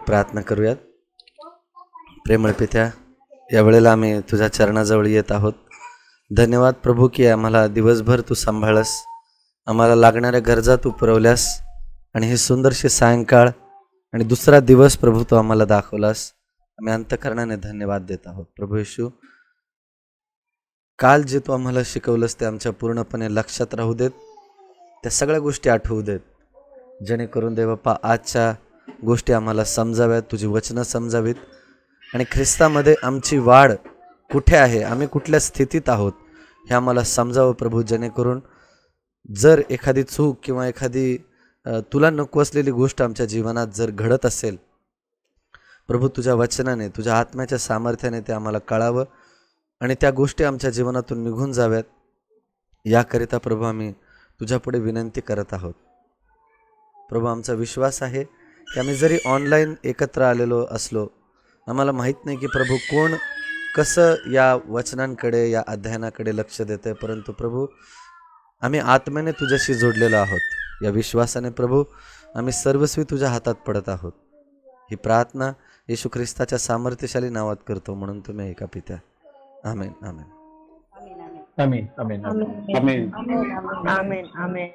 प्रार्थना करूयात. प्रेमळ पित्या, या वेळेला आम्ही तुझ्या चरणाजवळ येत आहोत. धन्यवाद प्रभू की आम्हाला दिवसभर तू सांभाळस, आम्हाला लागणाऱ्या गरजा तू पुरवल्यास आणि ही सुंदरशी सायंकाळ आणि दुसरा दिवस प्रभू तू आम्हाला दाखवलास. आम्ही अंतःकरणाने धन्यवाद देत आहोत. प्रभू येशू, काल जे तू आम्हाला शिकवलंस ते आमच्या पूर्णपणे लक्षात राहू देत, त्या सगळ्या गोष्टी आठवू देत, जेणेकरून देवप्पा आजच्या गोष्टी आम्हाला समजाव्यात, तुझी वचनं समजावीत आणि ख्रिस्तामध्ये आमची वाढ कुठे आहे, आम्ही कुठल्या स्थितीत आहोत हे आम्हाला समजावं प्रभू. जेणेकरून जर एखादी चूक किंवा एखादी तुला नको असलेली गोष्ट आमच्या जीवनात जर घडत असेल प्रभू, तुझ्या वचनाने, तुझ्या आत्म्याच्या सामर्थ्याने ते आम्हाला कळावं आणि त्या गोष्टी आमच्या जीवनातून निघून जाव्यात. याकरिता प्रभू आम्ही तुझ्यापुढे विनंती करत आहोत. प्रभू, आमचा विश्वास आहे की आम्ही जरी ऑनलाईन एकत्र आलेलो असलो, आम्हाला माहीत नाही की प्रभू कोण कसं या वचनांकडे, या अध्ययनाकडे लक्ष देतं, परंतु प्रभू आम्ही आत्म्याने तुझ्याशी जोडलेलो आहोत. या विश्वासाने प्रभू आम्ही सर्वस्वी तुझ्या हातात पडत आहोत. ही प्रार्थना येशू ख्रिस्ताच्या सामर्थ्यशाली नावात करतो, म्हणून तुम्ही ऐका पित्या. आमेन. आमेन. आमेन. आमेन. आमेन. आमेन. आमेन.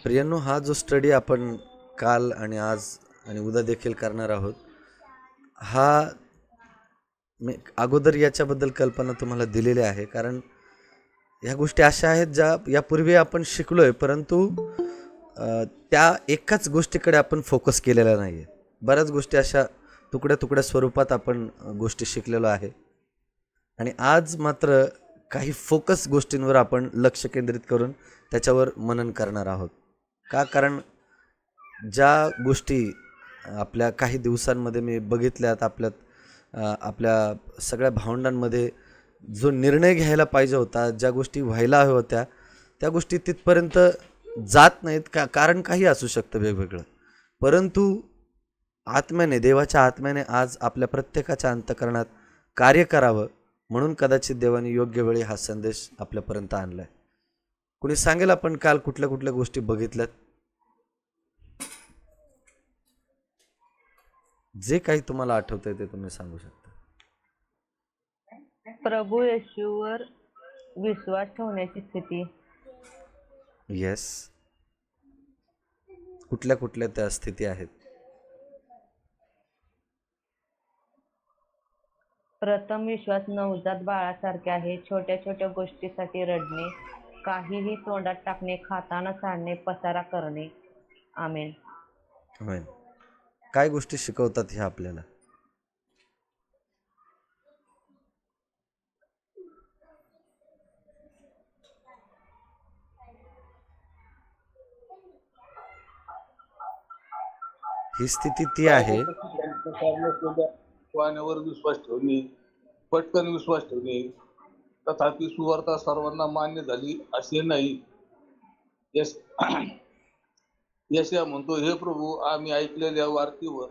प्रियांनो, हा जो स्टडी आपण काल आणि आज आणि उद्या देखील करणार आहोत, हा मी अगोदर याच्याबद्दल कल्पना तुम्हाला दिलेली आहे, कारण ह्या गोष्टी अशा आहेत ज्या यापूर्वी आपण शिकलोय, परंतु त्या एकाच गोष्टीकडे आपण फोकस केलेला नाही आहे. बऱ्याच गोष्टी अशा तुकड्या तुकड्या स्वरूपात आपण गोष्टी शिकलेलो आहे आणि आज मात्र काही फोकस गोष्टींवर आपण लक्ष केंद्रित करून त्याच्यावर मनन करणार आहोत. का? कारण ज्या गोष्टी आपल्या काही दिवसांमध्ये मी बघितल्यात, आपल्या सगळ्या भावंडांमध्ये जो निर्णय घ्यायला पाहिजे होता, ज्या गोष्टी व्हायला हव्या होत्या, त्या गोष्टी तिथपर्यंत जात नाहीत. कारण काही असू शकतं वेगवेगळं, परंतु आत्म्याने, देवाच्या आत्म्याने आज आपल्या प्रत्येकाच्या अंतःकरणात कार्य करावं म्हणून कदाचित देवाने योग्य वेळी हा संदेश आपल्यापर्यंत आणलाय. कुणी सांगेल आपण काल कुठल्या कुठल्या गोष्टी बघितल्यात? जे काही तुम्हाला आठवतंय ते तुम्ही सांगू शकता. प्रभू येशूवर विश्वास ठेवण्याची स्थिती. येस. कुठल्या कुठल्या त्या स्थिती आहेत? प्रथम, विश्वास नवजात बाळासारखे आहे. छोट्या छोट्या गोष्टीसाठी रडणे, काहीही तोंडात टाकणे, खाताना सांडणे, पसारा करणे. आमेन. आमेन. काय गोष्टी शिकवतात ह्या आपल्याला? ही स्थिती ती आहे, वाण्यावर विश्वास ठेवणे, पटकन विश्वास ठेवणे. तथापि सुवार्ता सर्वांना मान्य झाली असे नाही. यशया म्हणतो, हे प्रभू, आम्ही ऐकलेल्या वार्तेवर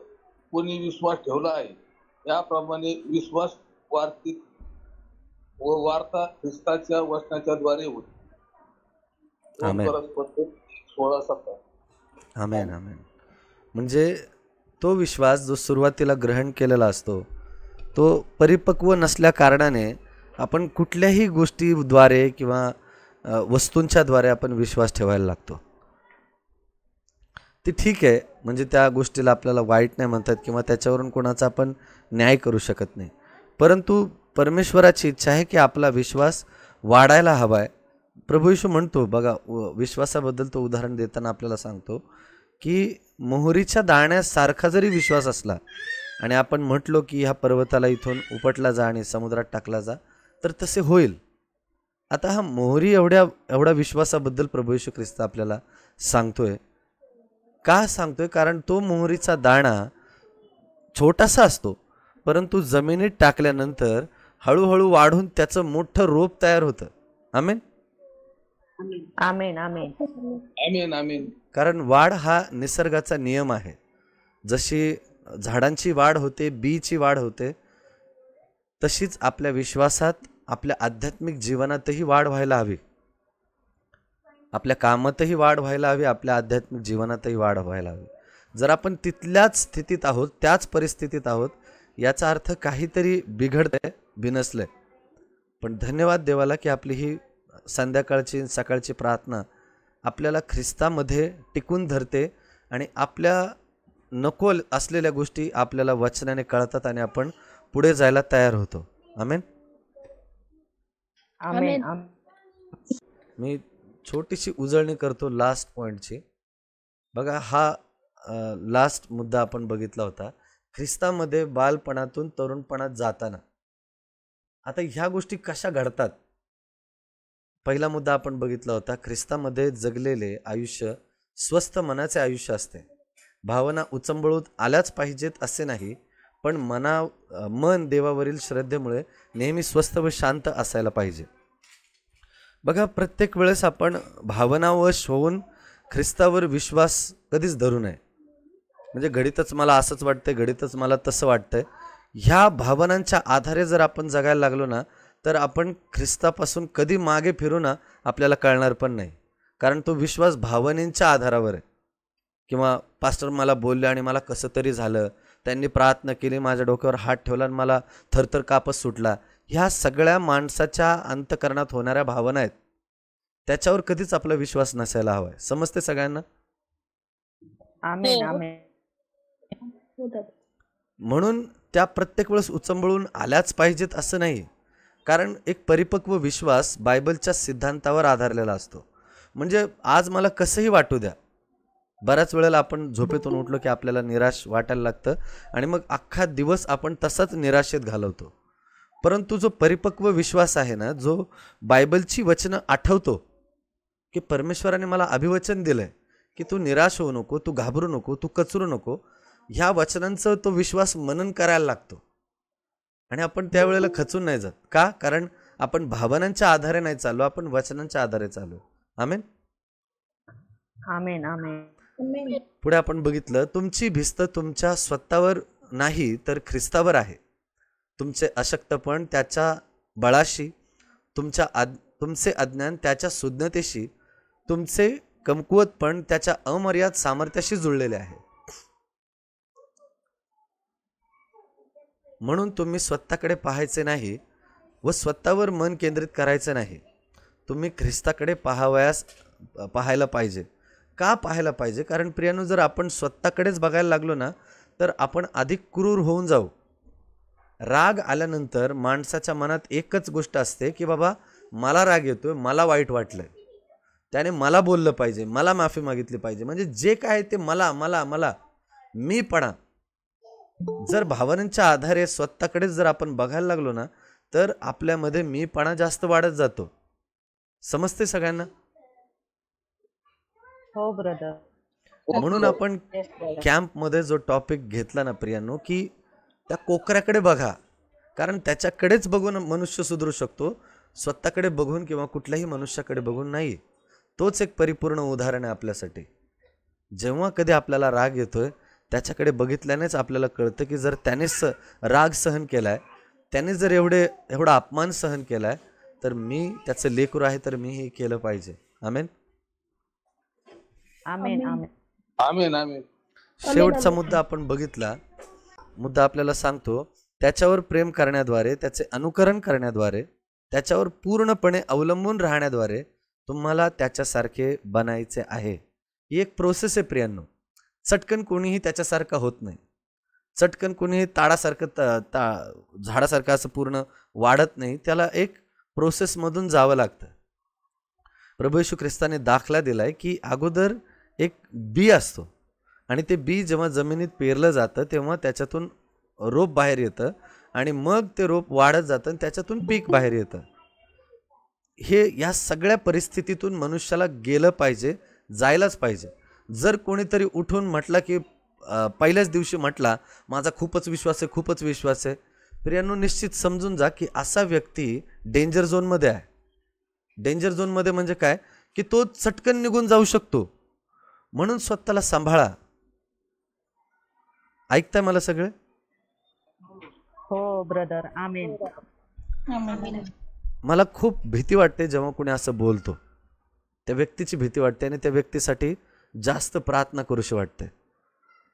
कोणी विश्वास ठेवला आहे? याप्रमाणे विश्वास वार्तिक व वार्ता ख्रिस्ताच्या वचनाच्या द्वारे होती. आमेन. 16:17. आमेन. आमेन. म्हणजे तो विश्वास जो सुरुवातीला ग्रहण केलेला असतो, तो परिपक्व नसल्या कारणाने आपण कुठल्याही गोष्टीद्वारे किंवा वस्तूंच्या द्वारे आपण विश्वास ठेवायला लागतो. ती ठीक आहे, म्हणजे त्या गोष्टीला आपल्याला वाईट नाही म्हणतात किंवा त्याच्यावरून कोणाचा आपण न्याय करू शकत नाही, परंतु परमेश्वराची इच्छा आहे की आपला विश्वास वाढायला हवा आहे. प्रभू येशू म्हणतो बघा, विश्वासाबद्दल तो उदाहरण देताना आपल्याला सांगतो की मोहरीच्या दाण्यासारखा जरी विश्वास असला आणि आपण म्हटलो की ह्या पर्वताला इथून उपटला जा आणि समुद्रात टाकला जा, तर तसे होईल. आता हा मोहरी एवढ्या विश्वासाबद्दल प्रभू येशू ख्रिस्त आपल्याला सांगतोय. का सांगतोय? कारण तो मोहरीचा दाणा छोटासा असतो, परंतु जमिनीत टाकल्यानंतर हळूहळू वाढून त्याचं मोठं रोप तयार होतं. आमेन. आमेन. आमेन. आमेन. आमेन. कारण वाढ हा निसर्गाचा नियम आहे. जशी झाडांची वाढ होते, बीची वाढ होते, तशीच आपल्या विश्वासात, आपल्या आध्यात्मिक जीवनातही वाढ व्हायला हवी. आपल्या कामातही वाढ व्हायला हवी, आपल्या आध्यात्मिक जीवनातही वाढ व्हायला हवी. जर आपण तिथल्याच स्थितीत आहोत, त्याच परिस्थितीत आहोत, याचा अर्थ काहीतरी बिघडतंय, बिनसलंय. पण धन्यवाद देवाला की आपली ही संध्याकाळची सकाळची प्रार्थना आपल्याला ख्रिस्तामध्ये टिकून धरते आणि आपल्या नको असलेल्या गोष्टी आपल्याला वचनाने कळतात आणि आपण पुढे जायला तयार होतो. आमेन. आमेन. मी छोटीशी उजळणी करतो लास्ट पॉईंटची. बघा, हा लास्ट मुद्दा आपण बघितला होता, ख्रिस्तामध्ये बालपणातून तरुणपणात जाताना. आता ह्या गोष्टी कशा घडतात? पहिला मुद्दा आपण बघितला होता, ख्रिस्तामध्ये जगलेले आयुष्य स्वस्थ मनाचे आयुष्य असते. भावना उचंबळून आल्याच पाहिजेत असे नाही, पण मन देवावरील श्रद्धेमुळे नेहमी स्वस्थ व शांत असायला पाहिजे. बघा, प्रत्येक वेळेस आपण भावनावश होऊन ख्रिस्तावर विश्वास कधीच धरू नये. म्हणजे घडीतच मला असंच वाटतंय, घडीतच मला तसं वाटतंय, ह्या भावनांच्या आधारे जर आपण जगायला लागलो ना, तर आपण ख्रिस्तापासून कधी मागे फिरू ना आपल्याला कळणार पण नाही. कारण तो विश्वास भावनेच्या आधारावर आहे. किंवा पास्टर मला बोलले आणि मला कसं तरी झालं, त्यांनी प्रार्थना केली, माझ्या डोक्यावर हात ठेवला आणि मला थरथर कापच सुटला. ह्या सगळ्या माणसाच्या अंतकरणात होणाऱ्या भावना आहेत, त्याच्यावर कधीच आपला विश्वास नसायला हवाय. समजते सगळ्यांना? आमेन. आमेन. म्हणून त्या प्रत्येक वेळेस उचंबळून आल्याच पाहिजेत असं नाही. कारण एक परिपक्व विश्वास बायबलच्या सिद्धांतावर आधारलेला असतो. म्हणजे आज मला कसंही वाटू द्या, बऱ्याच वेळेला आपण झोपेतून उठलो की आपल्याला निराश वाटायला लागतं आणि मग अख्खा दिवस आपण तसाच निराशेत घालवतो. परंतु जो परिपक्व विश्वास आहे ना, जो बायबलची वचनं आठवतो की परमेश्वराने मला अभिवचन दिलंय की तू निराश होऊ नको, तू घाबरू नको, तू कचरू नको, ह्या वचनांचं तो विश्वास मनन करायला लागतो. आणि आपण त्यावेळेला खचून नाही जात. का? कारण आपण भावनांच्या आधारे नाही चाललो, आपण वचनांच्या आधारे चाललो. आमेन. आमेन. आमेन. पुढे आपण बघितलं, तुमची भिस्त तुमच्या स्वतःवर नाही तर ख्रिस्तावर आहे. तुमचे अशक्तपण त्याच्या बळाशी, तुमचे अज्ञान त्याच्या सुज्ञतेशी, तुमचे कमकुवतपण त्याच्या अमर्याद सामर्थ्याशी जुळलेले आहे. म्हणून तुम्ही स्वतःकडे पाहायचे नाही व स्वतःवर मन केंद्रित करायचं नाही. तुम्ही ख्रिस्ताकडे पाहायला पाहिजे. का पाहायला पाहिजे? कारण प्रियानो, जर आपण स्वतःकडेच बघायला लागलो ना, तर आपण अधिक क्रूर होऊन जाऊ. राग आल्यानंतर माणसाच्या मनात एकच गोष्ट असते की बाबा मला राग येतोय, मला वाईट वाटलंय, त्याने मला बोललं पाहिजे, मला माफी मागितली पाहिजे. म्हणजे जे काय ते मला मला मला मीपणा. जर भावनांच्या आधारे स्वतःकडेच जर आपण बघायला लागलो ना, तर आपल्यामध्ये मीपणा जास्त वाढत जातो. समजते सगळ्यांना? हो ब्रदर. म्हणून आपण कॅम्पमध्ये जो टॉपिक घेतला ना प्रियांनो, की त्या कोकऱ्याकडे बघा, कारण त्याच्याकडेच बघून मनुष्य सुधरू शकतो, स्वतःकडे बघून किंवा कुठल्याही मनुष्याकडे बघून नाही. तोच एक परिपूर्ण उदाहरण आहे आपल्यासाठी. जेव्हा कधी आपल्याला राग येतोय, त्याच्याकडे बघितल्यानेच आपल्याला कळतं की जर त्यानेच राग सहन केलाय, त्याने जर एवढा अपमान सहन केलाय, तर मी त्याचं लेकरू आहे, तर मी हे केलं पाहिजे. आमेन. आमेन. आमेन. आमेन. आमेन. शेवटचा मुद्दा आपण बघितला. मुद्दा आपल्याला सांगतो, त्याच्यावर प्रेम करण्याद्वारे, त्याचे अनुकरण करण्याद्वारे, त्याच्यावर पूर्णपणे अवलंबून राहण्याद्वारे तुम्हाला त्याच्यासारखे बनायचे आहे. ही एक प्रोसेस आहे प्रियांनो. चटकन कोणीही त्याच्यासारखं होत नाही. चटकन कोणीही ताडासारखं झाडासारखं असं पूर्ण वाढत नाही. त्याला एक प्रोसेसमधून जावं लागतं. प्रभू येशू ख्रिस्ताने दाखला दिलाय की अगोदर एक बी असतो आणि ते बी जेव्हा जमिनीत पेरलं जातं तेव्हा त्याच्यातून रोप बाहेर येतं आणि मग ते रोप वाढत जातं आणि त्याच्यातून पीक बाहेर येतं. या सगळ्या परिस्थितीतून मनुष्याला गेलं पाहिजे, जायलाच पाहिजे. जर कोणीतरी उठून म्हटला की पहिल्याच दिवशी म्हटला माझा खूपच विश्वास आहे, खूपच विश्वास आहे, प्रियांनो निश्चित समजून जा की असा व्यक्ती डेंजर झोनमध्ये आहे. डेंजर झोनमध्ये म्हणजे काय की तो चटकन निघून जाऊ शकतो. म्हणून स्वतःला सांभाळा. ऐकताय मला सगळे? हो ब्रदर. आमेन. मला खूप भीती वाटते जेव्हा कोणी असं बोलतो. त्या व्यक्तीची भीती वाटते आणि त्या व्यक्तीसाठी जास्त प्रार्थना करूशी वाटते.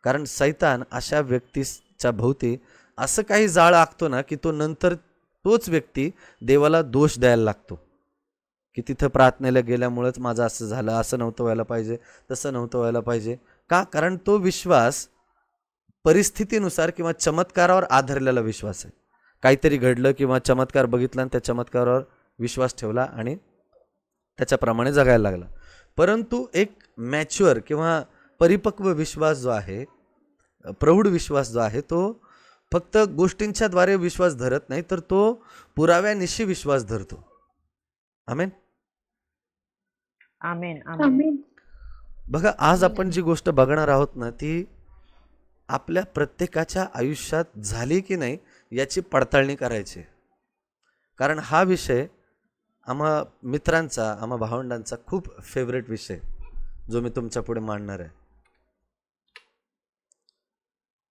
कारण सैतान अशा व्यक्तीच्या भोवती असं काही जाळं आखतो ना की तो नंतर तोच व्यक्ती देवाला दोष द्यायला लागतो की तिथं प्रार्थनेला गेल्यामुळेच माझं असं झालं, असं नव्हतं व्हायला पाहिजे, तसं नव्हतं व्हायला पाहिजे. का? कारण तो विश्वास परिस्थितीनुसार किंवा चमत्कारावर आधारलेला विश्वास आहे. काहीतरी घडलं किंवा चमत्कार बघितला आणि त्या चमत्कारावर विश्वास ठेवला आणि त्याच्याप्रमाणे जगायला लागला. परंतु एक मॅच्युअर किंवा परिपक्व विश्वास जो आहे, प्रौढ विश्वास जो आहे, तो फक्त गोष्टींच्या द्वारे विश्वास धरत नाही, तर तो पुराव्यानिशी विश्वास धरतो. आमेन. आमेन. आमेन. बघा, आज आपण जी गोष्ट बघणार आहोत ना, ती आपल्या प्रत्येकाच्या आयुष्यात झाली की नाही याची पडताळणी करायची. कारण हा विषय आम्हा मित्रांचा, आम्हा भावंडांचा खूप फेवरेट विषय जो मी तुमच्या पुढे मांडणार आहे.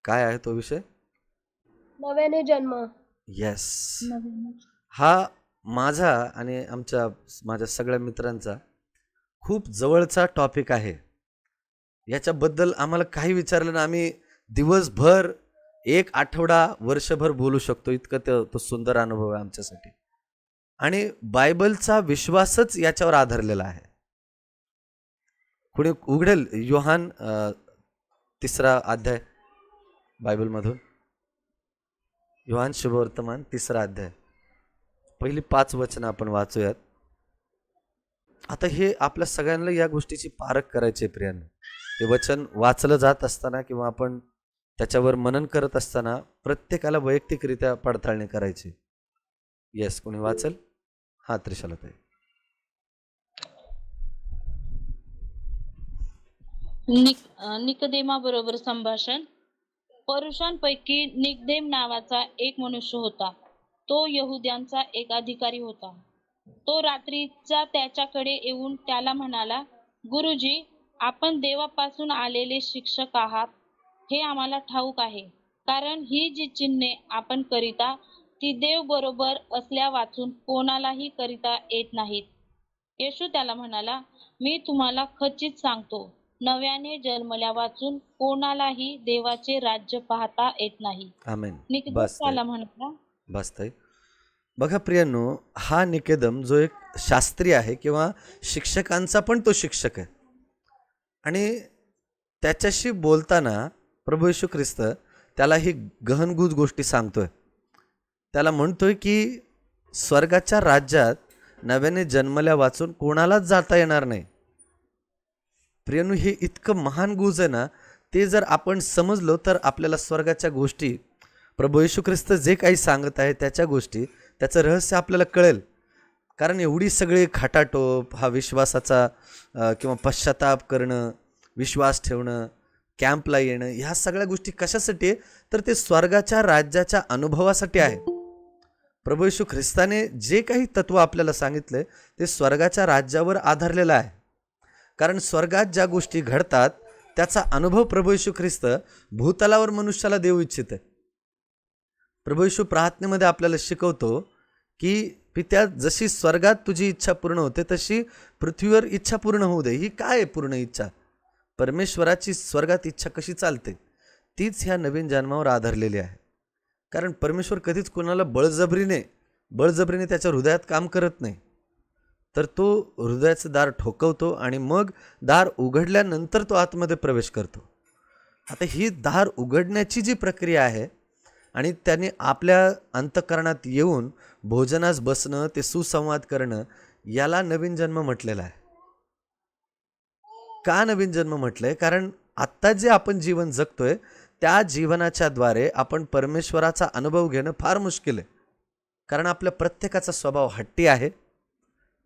काय आहे तो विषय? नव्याने जन्म. येस. हा माझा आणि माझ्या सगळ्या मित्रांचा खूप जवळचा टॉपिक आहे. याच्याबद्दल आम्हाला काही विचारलं ना, आम्ही दिवसभर, एक आठवडा, वर्षभर बोलू शकतो, इतकं तो सुंदर अनुभव आहे आमच्यासाठी. आणि बायबलचा विश्वासच याच्यावर आधारलेला आहे. कुणी उघडेल योहान 3रा अध्याय बायबलमधून? योहान शुभवर्तमान 3रा अध्याय, पहिली 5 वचनं आपण वाचूयात. आता हे आपल्या सगळ्यांना या गोष्टीची पारख करायची प्रियांनो. हे वचन वाचलं जात असताना किंवा आपण त्याच्यावर मनन करत असताना प्रत्येकाला वैयक्तिकरित्या पडताळणी करायची. येस, कोणी वाचेल? हा, त्रिशाला ताई. निकदेमाबरोबर संभाषण. परुषांपैकी निकदेम नावाचा एक मनुष्य होता. तो यहुद्यांचा एक अधिकारी होता. तो रात्रीचा त्याच्याकडे येऊन त्याला म्हणाला, गुरुजी, आपण देवापासून आलेले शिक्षक आहात हे आम्हाला ठाऊक आहे, कारण ही जी चिन्हे आपण करिता ती देव बरोबर असल्या वाचून कोणालाही करिता येत नाहीत. येशू त्याला म्हणाला, मी तुम्हाला खचित सांगतो, नव्याने जन्मल्या वाचून कोणालाही देवाचे राज्य पाहता येत नाही. आमेन. निकदेम त्याला म्हणाला. बस ताई. बघा प्रियांनो, हा निकेदम जो एक शास्त्री आहे किंवा शिक्षकांचा पण तो शिक्षक आहे, आणि त्याच्याशी बोलताना प्रभू येशू ख्रिस्त त्याला ही गहनगूज गोष्टी सांगतोय. त्याला म्हणतोय की स्वर्गाच्या राज्यात नव्याने जन्मल्या वाचून कोणालाच जाता येणार नाही. प्रियांनो, हे इतकं महान गुज आहे ना, ते जर आपण समजलो तर आपल्याला स्वर्गाच्या गोष्टी, प्रभू येशू ख्रिस्त जे काही सांगत आहे त्याच्या गोष्टी, त्याचं रहस्य आपल्याला कळेल. कारण एवढी सगळी खाटाटोप, हा विश्वासाचा किंवा पश्चाताप करणं, विश्वास ठेवणं, कॅम्पला येणं, ह्या सगळ्या गोष्टी कशासाठी आहे? तर ते स्वर्गाच्या राज्याच्या अनुभवासाठी आहे. प्रभू येशू ख्रिस्ताने जे काही तत्व आपल्याला सांगितले ते स्वर्गाच्या राज्यावर आधारलेलं आहे. कारण स्वर्गात ज्या गोष्टी घडतात त्याचा अनुभव प्रभू येशू ख्रिस्त भूतलावर मनुष्याला देऊ इच्छित आहे. प्रभू येशू प्रार्थनेमध्ये आपल्याला शिकवतो की पित्या, जशी स्वर्गात तुझी इच्छा पूर्ण होते तशी पृथ्वीवर इच्छा पूर्ण होऊ दे. ही काय आहे पूर्ण इच्छा? परमेश्वराची स्वर्गात इच्छा कशी चालते तीच ह्या नवीन जन्मावर आधारलेली आहे. कारण परमेश्वर कधीच कोणाला बळजबरीने त्याच्या हृदयात काम करत नाही, तर तो हृदयाचं दार ठोकवतो आणि मग दार उघडल्यानंतर तो आतमध्ये प्रवेश करतो. आता ही दार उघडण्याची जी प्रक्रिया आहे आणि त्याने आपल्या अंतःकरणात येऊन भोजनास बसणं, ते सुसंवाद करणं, याला नवीन जन्म म्हटलेला आहे. का नवीन जन्म म्हटलंय? कारण आत्ता जे आपण जीवन जगतोय त्या जीवनाच्या द्वारे आपण परमेश्वराचा अनुभव घेणं फार मुश्किल आहे. कारण आपल्या प्रत्येकाचा स्वभाव हट्टी आहे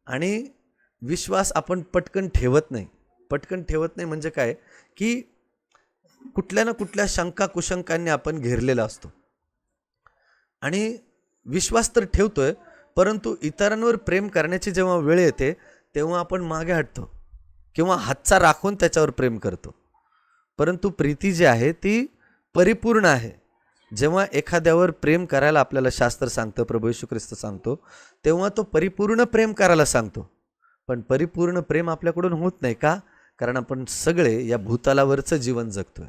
आणि विश्वास आपण पटकन ठेवत नाही. पटकन ठेवत नाही म्हणजे काय की कुठल्या ना कुठल्या शंका कुशंकांनी आपण घेरलेला असतो आणि विश्वास तर ठेवतोय, परंतु इतरांवर प्रेम करण्याची जेव्हा वेळ येते तेव्हा आपण मागे हटतो किंवा हातचा राखून त्याच्यावर प्रेम करतो. परंतु प्रीती जी आहे ती परिपूर्ण आहे. जेव्हा एखाद्यावर प्रेम करायला आपल्याला शास्त्र सांगतं, प्रभू येशू ख्रिस्त सांगतो, तेव्हा तो परिपूर्ण प्रेम करायला सांगतो. पण परिपूर्ण प्रेम आपल्याकडून होत नाही. का? कारण आपण सगळे या भूतलावरचं जीवन जगतोय.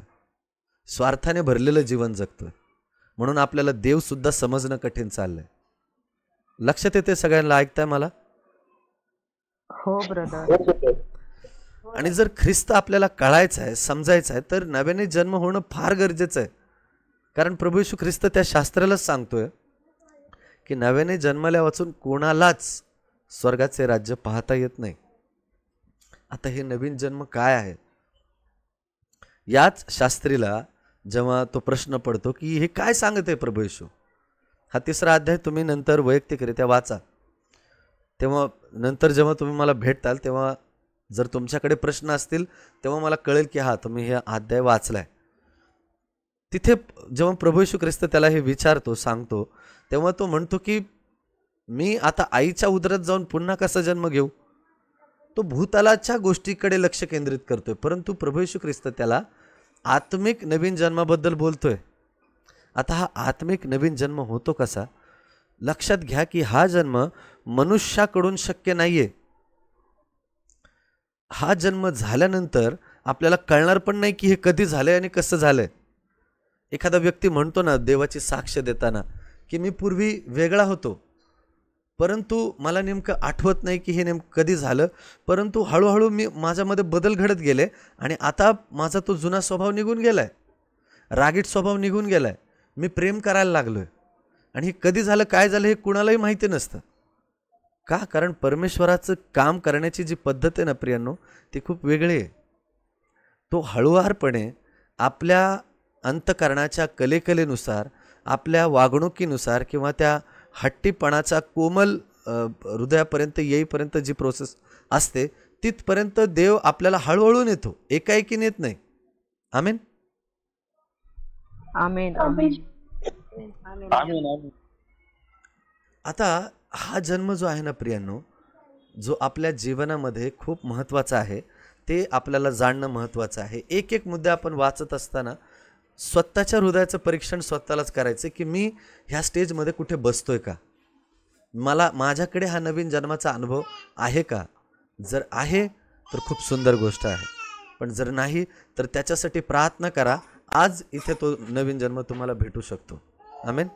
स्वार्थाने भरलेलं जीवन जगतोय. म्हणून आपल्याला देवसुद्धा समजणं कठीण चाललंय. लक्षात येते सगळ्यांना? ऐकताय मला? हो ब्रदर. आणि जर ख्रिस्त आपल्याला कळायचं आहे, समजायचं आहे, तर नव्याने जन्म होणं फार गरजेचं आहे. कारण प्रभू येशू ख्रिस्त त्या शास्त्रालाच सांगतोय की नव्याने जन्मल्या वाचून कोणालाच स्वर्गाचे राज्य पाहता येत नाही. आता हे नवीन जन्म काय आहे? याच शास्त्रीला जेव्हा तो प्रश्न पडतो की हे काय सांगत आहे प्रभू येशू, हा 3रा अध्याय तुम्ही नंतर वैयक्तिकरित्या वाचा. तेव्हा नंतर जेव्हा तुम्ही मला भेटताल तेव्हा जर तुमच्याकडे प्रश्न असतील तेव्हा मला कळेल की हा तुम्ही हे अध्याय वाचलाय. तिथे जेव्हा प्रभू येशू ख्रिस्त त्याला हे विचारतो, सांगतो, तेव्हा तो म्हणतो की मी आता आईच्या उदरात जाऊन पुन्हा कसा जन्म घेऊ. तो भूतलाच्या गोष्टीकडे लक्ष केंद्रित करतोय, परंतु प्रभू येशू ख्रिस्त त्याला आत्मिक नवीन जन्माबद्दल बोलतोय. आता हा आत्मिक नवीन जन्म होतो कसा? लक्षात घ्या की हा जन्म मनुष्याकडून शक्य नाहीये. हा जन्म झाल्यानंतर आपल्याला कळणार पण नाही की हे कधी झालंय आणि कसं झालंय. एखादा व्यक्ती म्हणतो ना देवाची साक्ष देताना की मी पूर्वी वेगळा होतो, परंतु मला नेमकं आठवत नाही की हे नेमकं कधी झालं, परंतु हळूहळू माझ्यामध्ये बदल घडत गेले आणि आता माझा तो जुना स्वभाव निघून गेलाय, रागीट स्वभाव निघून गेलाय, मी प्रेम करायला लागलोय. आणि हे कधी झालं, काय झालं हे कुणालाही माहिती नसतं. का? कारण परमेश्वराचं काम करण्याची जी पद्धत आहे ना प्रियांनो, ती खूप वेगळी आहे. तो हळुवारपणे आपल्या अंतकरणाच्या कलेनुसार, आपल्या वागणुकीनुसार किंवा त्या हट्टीपणाचा कोमल हृदयापर्यंत येईपर्यंत जी प्रोसेस असते तिथपर्यंत देव आपल्याला हळूहळू नेतो, एकाएकी नेत नाही. आमेन. आमेन. आमेन. आता हा जन्म जो आहे ना प्रियांनो, जो आपल्या जीवनामध्ये खूप महत्त्वाचा आहे, ते आपल्याला जाणणं महत्त्वाचं आहे. एक एक मुद्दे आपण वाचत असताना स्वतःच्या हृदयाचं परीक्षण स्वतःलाच करायचं की मी ह्या स्टेजमध्ये कुठे बसतोय का, माझ्याकडे हा नवीन जन्माचा अनुभव आहे का. जर आहे तर खूप सुंदर गोष्ट आहे, पण जर नाही तर त्याच्यासाठी प्रार्थना करा. आज इथे तो नवीन जन्म तुम्हाला भेटू शकतो. आमेन.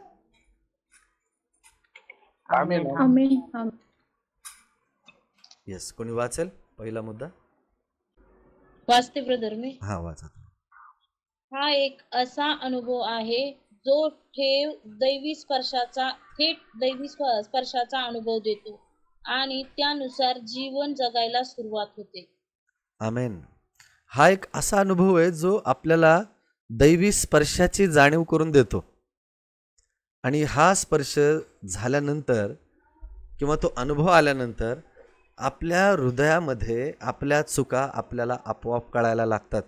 आमेन. येस, कोणी वाचेल पहिला मुद्दा? वाचते ब्रदर मी. हा वाचा. हा एक असा अनुभव आहे जो थेट दैवी स्पर्शाचा अनुभव देतो आणि त्यानुसार जीवन जगायला सुरुवात होते. आमेन. हा एक असा अनुभव आहे जो आपल्याला दैवी स्पर्शाची जाणीव करून देतो. आणि हा स्पर्श झाल्यानंतर किंवा तो अनुभव आल्यानंतर आपल्या हृदयामध्ये आपल्या चुका आपल्याला आपोआप कळायला लागतात.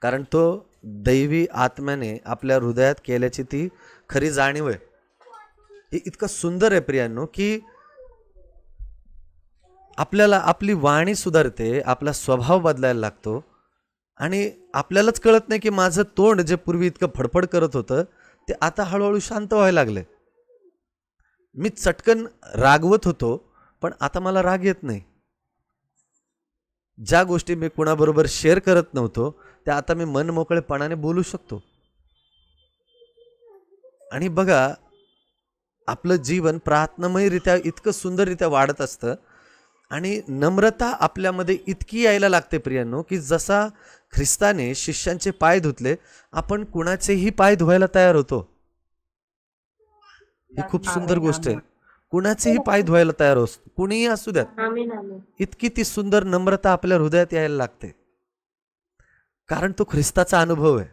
कारण तो दैवी आत्म्याने आपल्या हृदयात केल्याची ती खरी जाणीव आहे. हे इतकं सुंदर आहे प्रियांनो की आपल्याला आपली वाणी सुधारते, आपला स्वभाव बदलायला लागतो आणि आपल्यालाच कळत नाही की माझं तोंड जे पूर्वी इतकं फडफड करत होतं ते आता हळूहळू शांत व्हायला लागले. मी चटकन रागवत होतो पण आता मला राग येत नाही. ज्या गोष्टी मी कुणाबरोबर शेअर करत नव्हतो त्या आता मी मन मोकळेपणाने बोलू शकतो. आणि बघा, आपलं जीवन प्रार्थनामयरित्या इतकं सुंदररित्या वाढत असतं आणि नम्रता आपल्यामध्ये इतकी यायला लागते प्रियांनो की जसा ख्रिस्ताने शिष्यांचे पाय धुतले, आपण कुणाचेही पाय धुवायला तयार होतो. ही खूप सुंदर गोष्ट आहे. कुणाचेही पाय धुवायला तयार असतो, कुणीही असू द्यात. इतकी ती सुंदर नम्रता आपल्या हृदयात यायला लागते. कारण तो ख्रिस्ताचा अनुभव आहे,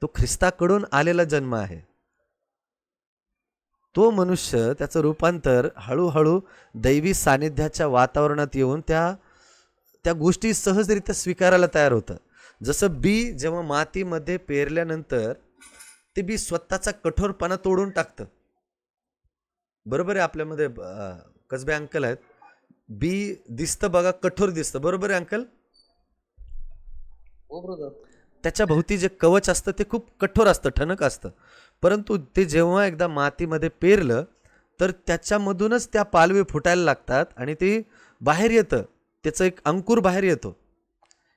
तो ख्रिस्ताकडून आलेला जन्म आहे. तो मनुष्य त्याचं रूपांतर हळूहळू दैवी सानिध्याच्या वातावरणात येऊन त्या गोष्टी सहजरित्या स्वीकारायला तयार होतं. जसं बी जेव्हा मातीमध्ये पेरल्यानंतर ते बी स्वतःचा कठोरपणा तोडून टाकतं. बरोबर आहे. आपल्यामध्ये कसबे अंकल आहेत, बी दिसतं बघा, कठोर दिसतं. बरोबर आहे अंकल? त्याच्या भोवती जे कवच असतं ते खूप कठोर असतं, ठणक असतं. परंतु ते जेव्हा एकदा मातीमध्ये पेरलं तर त्याच्यामधूनच त्या पालवी फुटायला लागतात आणि ते बाहेर येतं, त्याचं एक अंकुर बाहेर येतो.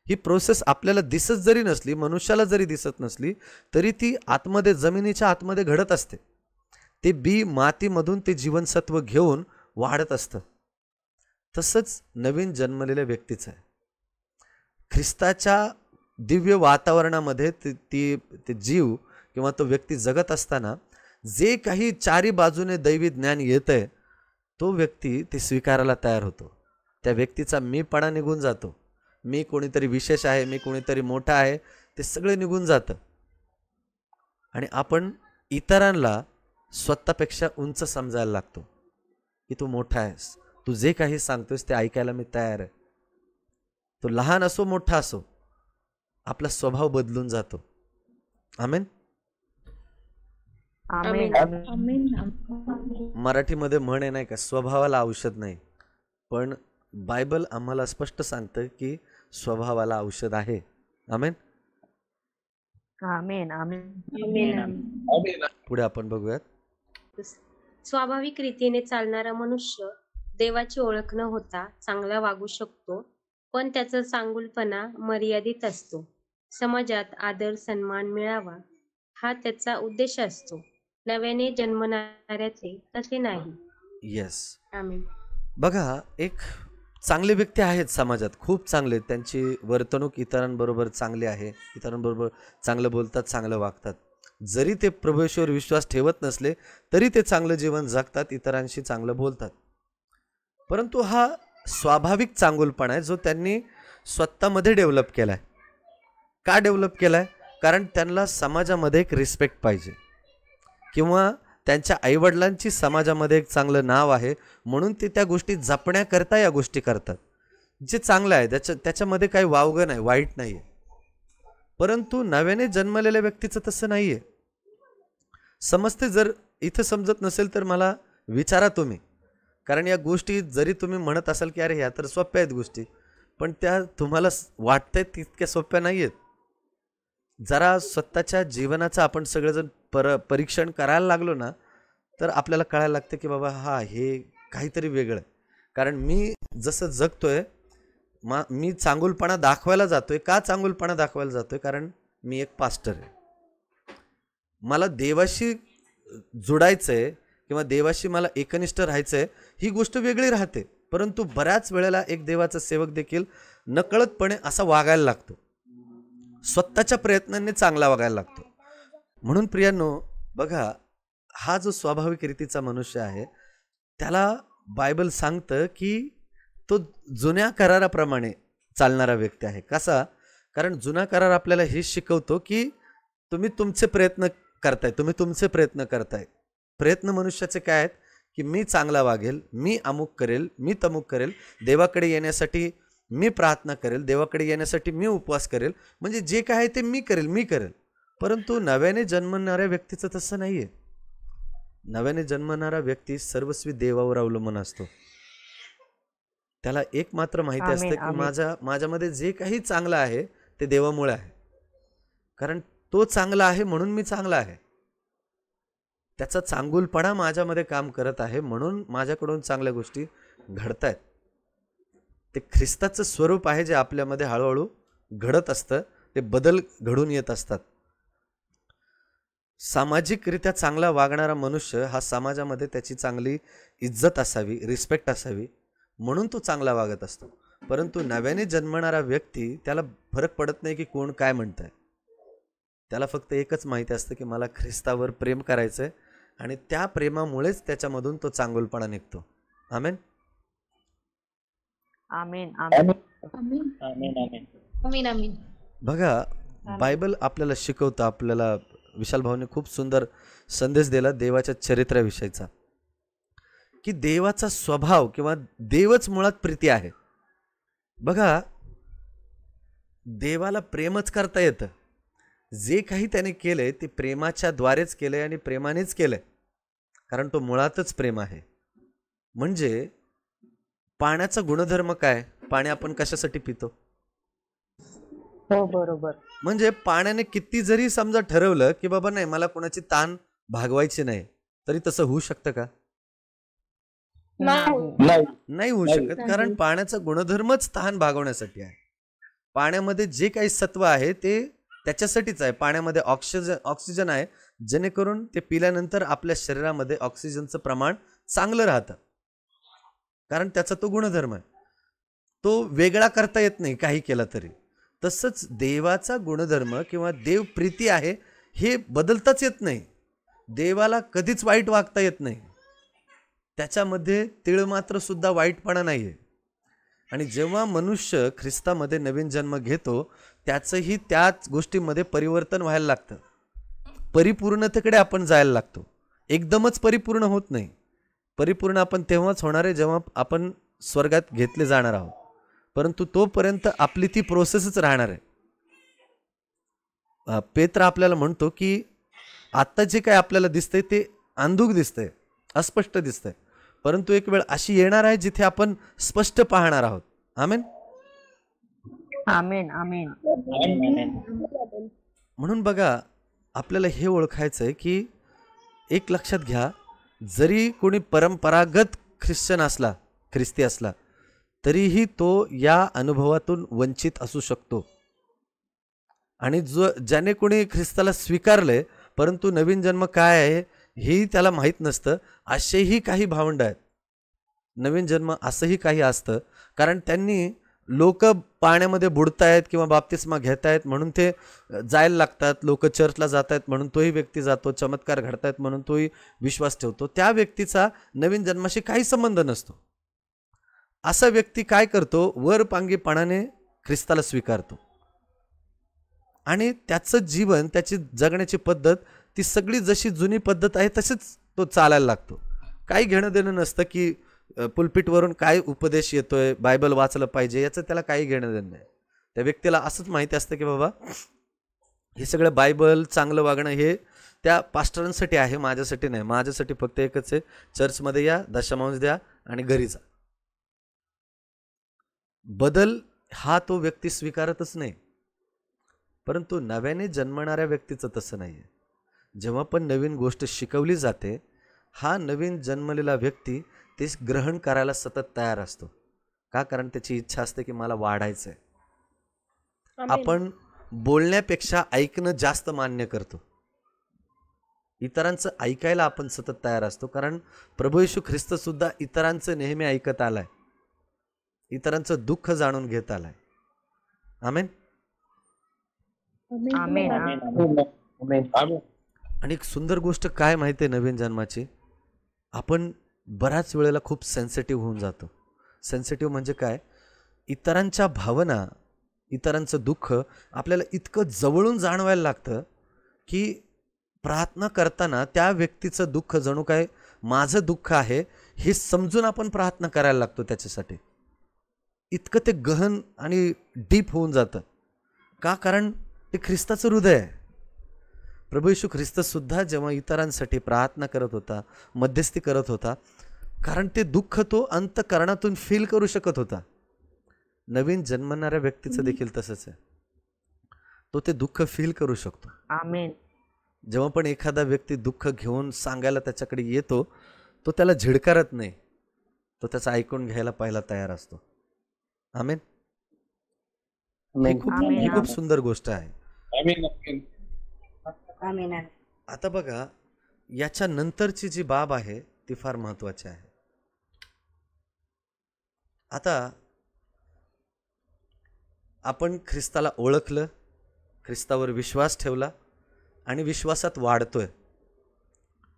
ही प्रोसेस आपल्याला दिसत जरी नसली, मनुष्याला जरी दिसत नसली, तरी ती आतमध्ये, जमिनीच्या आतमध्ये घडत असते. ते बी मातीमधून ते जीवनसत्व घेऊन वाढत असतं. तसंच नवीन जन्मलेल्या व्यक्तीचं आहे. ख्रिस्ताच्या दिव्य वातावरणामध्ये ते जीव किंवा तो व्यक्ती जगत असताना जे काही चारी बाजूने दैवी ज्ञान येतंय, तो व्यक्ती ते स्वीकारायला तयार होतो. त्या व्यक्तीचा मीपणा निघून जातो. मी कोणीतरी विशेष आहे, मी कोणीतरी मोठा आहे, ते सगळे निघून जातं. आणि आपण इतरांना स्वतःपेक्षा उंच समजायला लागतो की तू मोठा आहेस, तू जे काही सांगतोस ते ऐकायला मी तयार आहे. तो लहान असो मोठा असो, आपला स्वभाव बदलून जातो. आमेन. आमेन. मराठीमध्ये म्हण आहे नाही का, स्वभावाला औषध नाही, पण बायबल आम्हाला स्पष्ट सांगतं की स्वभावाला औषध आहे. आमेन. आमेन. आमेन. आमेन. पुढे आपण बघूयात. स्वाभाविक रीतीने चालणारा मनुष्य देवाची ओळख न होता चांगला वागू शकतो, पण त्याचा चांगुलपणा मर्यादित असतो. समाजात आदर सन्मान मिळावा हा त्याचा उद्देश असतो. नव्याने जन्मणाऱ्याचे तसे नाही. येस. आमेन. बघा, एक चांगले व्यक्ती आहेत समाजात, खूप चांगले, त्यांची वर्तणूक इतरांबरोबर चांगली आहे, इतरांबरोबर चांगलं बोलतात, चांगलं वागतात. जरी ते प्रभू येशूवर विश्वास ठेवत नसले तरी ते चांगलं जीवन जगतात, इतरांशी चांगलं बोलतात. परंतु हा स्वाभाविक चांगुलपणा आहे जो त्यांनी स्वतःमध्ये डेव्हलप केला आहे. का डेव्हलप केला आहे? कारण त्यांना समाजामध्ये एक रिस्पेक्ट पाहिजे, किंवा त्यांच्या आईवडिलांची समाजामध्ये एक चांगलं नाव आहे म्हणून ते त्या गोष्टी जपण्याकरता या गोष्टी करतात. जे चांगलं आहे त्याच्यामध्ये काही वावगं नाही, वाईट नाही आहे. परंतु नव्याने जन्मलेल्या व्यक्तीचं तसं नाही आहे. समजते, जर इथं समजत नसेल तर मला विचारा तुम्ही, कारण या गोष्टी जरी तुम्ही म्हणत असाल की अरे ह्या तर सोप्या आहेत गोष्टी, पण त्या तुम्हाला वाटतंय तितक्या सोप्या नाही आहेत. जरा स्वतःच्या जीवनाचं आपण सगळेजण परीक्षण करायला लागलो ना, तर आपल्याला कळायला लागतं की बाबा हे काहीतरी वेगळं आहे. कारण मी जसं जगतोय, मी चांगुलपणा दाखवायला जातोय. का चांगुलपणा दाखवायला जातोय? कारण मी एक पास्टर आहे. मला देवाशी जोडायचंय किंवा देवाशी मला एकनिष्ठ राहायचंय, ही गोष्ट वेगळी राहते. परंतु बऱ्याच वेळेला एक देवाचा सेवक देखील नकळतपणे असा वागायला लागतो, स्वतःच्या प्रयत्नांनी चांगला वागायला लागतो. म्हणून प्रियांनो, बघा, हा जो स्वाभाविक रीतीचा मनुष्य आहे त्याला बायबल सांगतं की तो जुन्या कराराप्रमाणे चालणारा व्यक्ती आहे. कसा? कारण जुना करार आपल्याला हे शिकवतो की तुम्ही तुमचे प्रयत्न करताय. प्रयत्न मनुष्याचे काय आहेत? की मी चांगला वागेल, मी अमुक करेल, मी तमुक करेल, देवाकडे येण्यासाठी मी प्रार्थना करेल, देवाकडे येण्यासाठी मी उपवास करेल, म्हणजे जे काय आहे ते मी करेल. परंतु नव्याने जन्मणाऱ्या व्यक्तीचं तसं नाही आहे. नव्याने जन्मणारा व्यक्ती सर्वस्वी देवावर अवलंबून असतो. त्याला एक मात्र माहिती असते की माझ्यामध्ये जे काही चांगलं आहे ते देवामुळे आहे, कारण तो चांगला आहे म्हणून मी चांगला आहे. त्याचा चांगुलपणा माझ्यामध्ये काम करत आहे म्हणून माझ्याकडून चांगल्या गोष्टी घडतायत. ते ख्रिस्ताचं स्वरूप आहे जे आपल्यामध्ये हळूहळू घडत असतं, ते बदल घडून येत असतात. सामाजिकरित्या चांगला वागणारा मनुष्य हा समाजामध्ये त्याची चांगली इज्जत असावी, रिस्पेक्ट असावी म्हणून तो चांगला वागत असतो. परंतु नव्याने जन्मणारा व्यक्ती, त्याला फरक पडत नाही की कोण काय म्हणत आहे. त्याला फक्त एकच माहिती असतं की मला ख्रिस्तावर प्रेम करायचं आहे आणि त्या प्रेमामुळेच त्याच्यामधून तो चांगुलपणा निघतो. आमेन. आमेन. आमेन. आमीन. आमीन. बघा, बायबल आपल्याला शिकवतं, आपल्याला विशाल भाऊने खूप सुंदर संदेश दिला देवाच्या चरित्राविषयीचा, की देवाचा स्वभाव किंवा देवच मुळात प्रीती आहे. बघा, देवाला प्रेमच करता येतं. जे काही त्याने केलंय ते प्रेमाच्या द्वारेच केलंय आणि प्रेमानेच केलंय, कारण तो मुळातच प्रेम आहे. म्हणजे पाण्याचा गुणधर्म काय? पाणी आपण कशासाठी पितो? हो, बरोबर. म्हणजे पाण्याने किती जरी समजा ठरवलं की बाबा नाही मला कोणाची ताण भागवायची नाही, तरी तसं होऊ शकतं का? नाही होऊ शकत, कारण पाण्याचा गुणधर्मच तहान भागवण्यासाठी आहे. पाण्यामध्ये जे काही सत्व आहे ते त्याच्यासाठीच आहे. पाण्यामध्ये ऑक्सिजन आहे, जेणेकरून ते पिल्यानंतर आपल्या शरीरामध्ये ऑक्सिजनचं प्रमाण चांगलं राहतं, कारण त्याचा तो गुणधर्म आहे. तो वेगळा करता येत नाही काही केला तरी. तसंच देवाचा गुणधर्म किंवा देव प्रीती आहे हे बदलताच येत नाही. देवाला कधीच वाईट वागता येत नाही. त्याच्यामध्ये तीळ मात्र सुद्धा वाईटपणा नाही आहे. आणि जेव्हा मनुष्य ख्रिस्तामध्ये नवीन जन्म घेतो त्याचंही त्याच गोष्टीमध्ये परिवर्तन व्हायला लागतं. परिपूर्णतेकडे आपण जायला लागतो. एकदमच परिपूर्ण होत नाही. परिपूर्ण आपण तेव्हाच होणार आहे जेव्हा आपण स्वर्गात घेतले जाणार आहोत, परंतु तोपर्यंत आपली ती प्रोसेसच राहणार आहे. पेत्र आपल्याला म्हणतो की आत्ता जे काय आपल्याला दिसतंय ते अंधुक दिसतंय, अस्पष्ट दिसतंय, परंतु एक वेळ अशी येणार आहे जिथे आपण स्पष्ट पाहणार आहोत. आमेन. आमेन. आमेन. म्हणून बघा, आपल्याला हे ओळखायचं आहे की एक लक्षात घ्या, जरी कोणी परंपरागत ख्रिस्ती असला तरीही तो या अनुभवातून वंचित असू शकतो. आणि ज्याने कोणी ख्रिस्ताला स्वीकारले परंतु नवीन जन्म काय आहे हेही त्याला माहीत नसतं, असेही काही भावंड आहेत. नवीन जन्म असंही काही असतं, कारण त्यांनी लोक पाण्यामध्ये बुडतायत किंवा बाप्तिस्मा घेत आहेत म्हणून ते जायला लागतात, लोक चर्चला जात आहेत म्हणून तोही व्यक्ती जातो, चमत्कार घडतायत म्हणून तोही विश्वास ठेवतो. त्या व्यक्तीचा नवीन जन्माशी काही संबंध नसतो. असा व्यक्ती काय करतो, वरपांगीपणाने ख्रिस्ताला स्वीकारतो आणि त्याचं जीवन, त्याची जगण्याची पद्धत ती सगळी जशी जुनी पद्धत आहे तसेच तो चालायला लागतो. काही घेणं देणं नसतं की पुलपिटवरून काय उपदेश येतोय, बायबल वाचलं पाहिजे, याचं त्याला काही घेणं देणं नाही. त्या व्यक्तीला असंच माहिती असतं की बाबा हे सगळं बायबल, चांगलं वागणं हे त्या पास्टरांसाठी आहे, माझ्यासाठी नाही. माझ्यासाठी फक्त एकच आहे, चर्चमध्ये या, दशमांश द्या आणि घरी जा. बदल हा तो व्यक्ती स्वीकारतच नाही. परंतु नव्याने जन्मणाऱ्या व्यक्तीचं तसं नाही आहे. जेव्हा पण नवीन गोष्ट शिकवली जाते, हा नवीन जन्मलेला व्यक्ती ते ग्रहण करायला सतत तयार असतो. का? कारण त्याची इच्छा असते की मला वाढायचं आहे. आपण बोलण्यापेक्षा ऐकणं जास्त मान्य करतो. इतरांचं ऐकायला आपण सतत तयार असतो, कारण प्रभू येशू ख्रिस्त सुद्धा इतरांचं नेहमी ऐकत आलाय, इतरांचं दुःख जाणून घेत आलाय. आमेन. आमेन. आणि एक सुंदर गोष्ट काय माहिती आहे नवीन जन्माची, आपण बऱ्याच वेळेला खूप सेन्सिटिव्ह होऊन जातो. सेन्सिटिव्ह म्हणजे काय, इतरांच्या भावना, इतरांचं दुःख आपल्याला इतकं जवळून जाणवायला लागतं की प्रार्थना करताना त्या व्यक्तीचं दुःख जणू काय माझं दुःख आहे हे समजून आपण प्रार्थना करायला लागतो त्याच्यासाठी. इतकं ते गहन आणि डीप होऊन जातं. का? कारण ते ख्रिस्ताचं हृदय आहे. प्रभू येशू ख्रिस्त सुद्धा जेव्हा इतरांसाठी प्रार्थना करत होता, मध्यस्थी करत होता, कारण ते दुःख तो अंतःकरणातून फील करू शकत होता. नवीन जन्मणाऱ्या व्यक्तीचं देखील तसंच आहे, तो ते दुःख फील करू शकतो. आमेन. जेव्हा पण एखादा व्यक्ती दुःख घेऊन सांगायला त्याच्याकडे येतो, तो त्याला झिडकारत नाही, तो त्याचं ऐकून घ्यायला पहिला तयार असतो. आमेन. ही खूप सुंदर गोष्ट आहे. आता बघा, याच्या नंतरची जी बाब आहे ती फार महत्वाची आहे. आता आपण ख्रिस्ताला ओळखलं, ख्रिस्तावर विश्वास ठेवला आणि विश्वासात वाढतोय.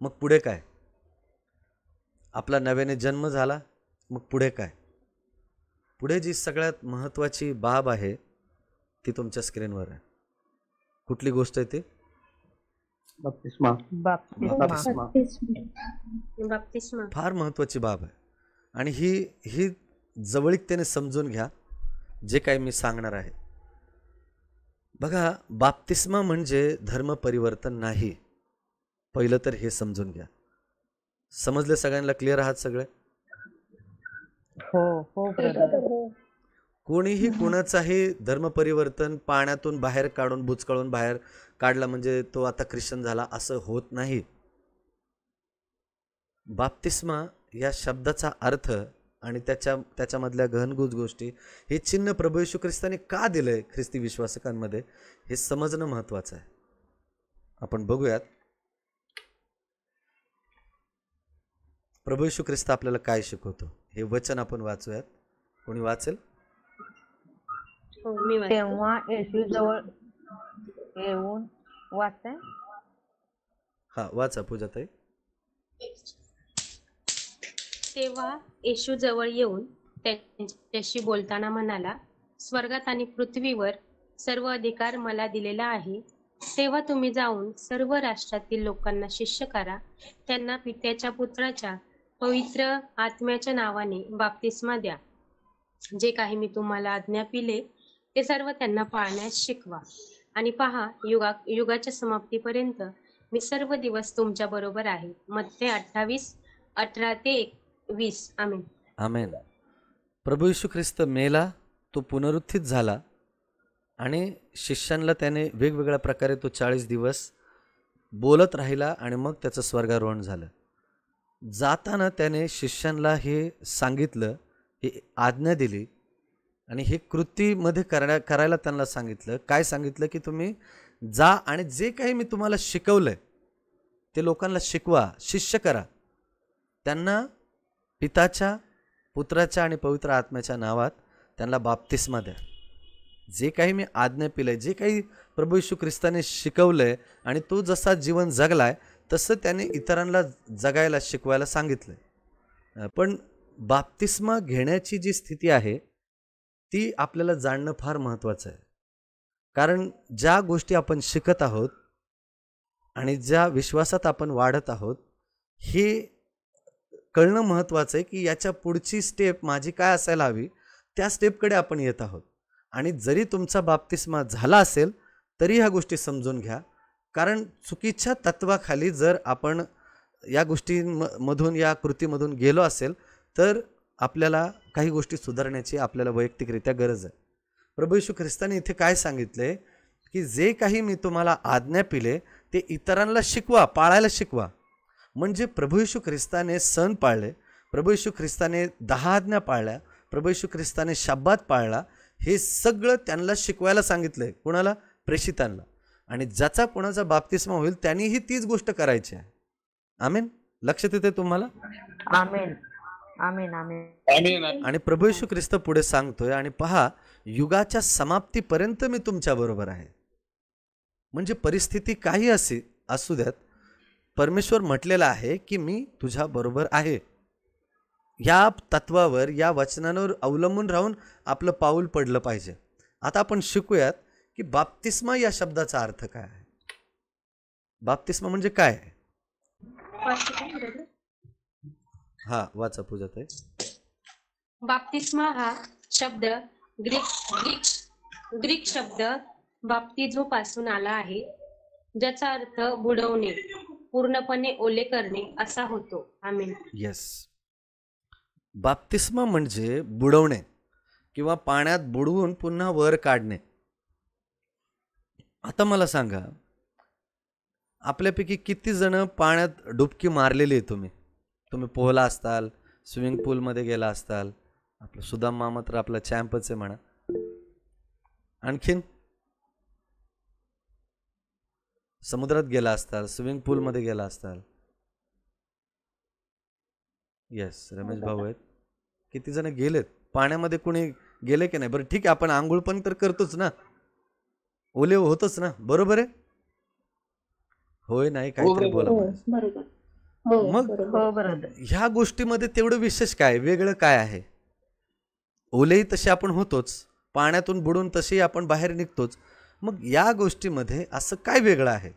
मग पुढे काय? आपला नव्याने जन्म झाला, मग पुढे काय? पुढे जी सगळ्यात महत्वाची बाब आहे ती तुमच्या स्क्रीनवर आहे. कुठली गोष्ट आहे ती? बाप्तिस्मा. फार महत्वाची बाब आहे. आणि ही जवळीकतेने समजून घ्या जे काही मी सांगणार आहे. बघा, बाप्तिस्मा म्हणजे धर्म परिवर्तन नाही. पहिलं तर हे समजून घ्या. समजले सगळ्यांना? क्लिअर आहात सगळे? हो ब्रदर. कोणीही कोणाचाही धर्म परिवर्तन पाण्यातून बाहेर काढून, बुचकाळून बाहेर काढला म्हणजे तो आता ख्रिश्चन झाला असं होत नाही. बाप्तिस्मा या शब्दाचा अर्थ आणि त्याच्यामधल्या गहनगूज गोष्टी, हे चिन्ह प्रभू येशू ख्रिस्ताने का दिलंय ख्रिस्ती विश्वासकांमध्ये, हे समजणं महत्त्वाचं आहे. आपण बघूयात प्रभू येशू ख्रिस्त आपल्याला काय शिकवतो. हे वचन आपण वाचूयात. कोणी वाचेल? हो, मी वाचते. तेव्हा येशू जवळ येऊन वाचताय. हा, वाचा पूजाताई. तेव्हा येशू जवळ येऊन त्यांच्याशी बोलताना म्हणाला, स्वर्गात आणि पृथ्वीवर सर्व अधिकार मला दिलेला आहे. तेव्हा तुम्ही जाऊन सर्व राष्ट्रातील लोकांना शिष्य करा. त्यांना पित्याच्या, पुत्राच्या, पवित्र आत्म्याच्या नावाने बाप्तिस्मा द्या. जे काही मी तुम्हाला आज्ञापिले ते सर्व त्यांना पाळण्यास शिकवा. आणि पहा, युगाच्या समाप्तीपर्यंत मी सर्व दिवस तुमच्या बरोबर आहे. मत्ते 28:18-20. आमेन. आमेन. प्रभू येशू ख्रिस्त मेला, तो पुनरुत्थित झाला आणि शिष्यांना त्याने वेगवेगळ्या प्रकारे तो 40 दिवस बोलत राहिला आणि मग त्याचं स्वर्गारोहण झालं. जाताना त्याने शिष्यांना हे सांगितलं, हे आज्ञा दिली आणि हे कृतीमध्ये करायला त्यांना सांगितलं. काय सांगितलं? की तुम्ही जा आणि जे काही मी तुम्हाला शिकवलंय ते लोकांना शिकवा, शिष्य करा. त्यांना पिताच्या, पुत्राच्या आणि पवित्र आत्म्याच्या नावात त्यांना बाप्तिस्मा द्या. जे काही मी आज्ञा पिलंय, जे काही प्रभू येशू ख्रिस्ताने शिकवलंय आणि तो जसा जीवन जगलाय तसं त्याने इतरांना जगायला, शिकवायला सांगितलंय. पण बाप्तिस्मा घेण्याची जी स्थिती आहे ती आपल्याला जाणणं फार महत्त्वाचं आहे. कारण ज्या गोष्टी आपण शिकत आहोत आणि ज्या विश्वासात आपण वाढत आहोत हे कळणं महत्त्वाचं आहे की याच्या पुढची स्टेप माझी काय असायला हवी, त्या स्टेपकडे आपण येत आहोत. आणि जरी तुमचा बाप्तिस्मा झाला असेल तरी ह्या गोष्टी समजून घ्या. कारण चुकीच्या तत्वाखाली जर आपण या गोष्टींमधून, या कृतीमधून गेलो असेल तर आपल्याला काही गोष्टी सुधारण्याची आपल्याला वैयक्तिकरित्या गरज आहे. प्रभू येशू ख्रिस्ताने इथे काय सांगितले की जे काही मी तुम्हाला आज्ञा पिले ते इतरांना शिकवा, पाळायला शिकवा. म्हणजे प्रभू येशू ख्रिस्ताने सण पाळले, प्रभू येशू ख्रिस्ताने 10 आज्ञा पाळल्या, प्रभू येशू ख्रिस्ताने शब्बात पाळला, हे सगळं त्यांना शिकवायला सांगितलंय. कोणाला? प्रेषितांना. आणि ज्याचा कोणाचा बाप्तिस्मा होईल त्यांनीही तीच गोष्ट करायची आहे. आमेन. लक्षात येते तुम्हाला? आमेन. आमेन. आमेन. आमेन. आणि प्रभू येशू ख्रिस्त पुढे सांगतोय, आणि पहा, युगाच्या समाप्तीपर्यंत मी तुमच्या बरोबर आहे. म्हणजे परिस्थिती काही असू द्यात, परमेश्वर म्हटलेला आहे की मी तुझ्या बरोबर आहे. या तत्वावर, या वचनांवर अवलंबून राहून आपलं पाऊल पडलं पाहिजे. आता आपण शिकूयात की बाप्तिस्मा या शब्दाचा अर्थ काय आहे. बाप्तिस्मा म्हणजे काय आहे? हा, वाचा पूजाताई. बाप्तिस्मा हा शब्द ग्रीक शब्द बाप्तिझो पासून आला आहे, ज्याचा अर्थ बुडवणे, पूर्णपणे ओले करणे असा होतो. आमेन. येस. बाप्तिस्मा म्हणजे बुडवणे किंवा पाण्यात बुडवून पुन्हा वर काढणे. आता मला सांगा, आपल्यापैकी किती जण पाण्यात डुबकी मारलेली आहे? तुम्ही पोहला असताल, स्विमिंग पूलमध्ये गेला असताल. आपलं सुदाम मामा तर आपला चॅम्पच आहे म्हणा. आणखीन समुद्रात गेला असताल, स्विमिंग पूलमध्ये गेला असताल. येस, रमेश भाऊ आहेत. किती जण गेलेत पाण्यामध्ये? कोणी गेले की नाही? बरं ठीक आहे, आपण आंघोळ पण तर करतोच ना, ओले होतच ना, बरोबर आहे? होय, नाही, काहीतरी बोला. मग ह्या गोष्टीमध्ये तेवढं विशेष काय, वेगळं काय आहे? ओलेही तसे आपण होतोच, पाण्यातून बुडून तसेही आपण बाहेर निघतोच. मग या गोष्टीमध्ये असं काय वेगळं आहे?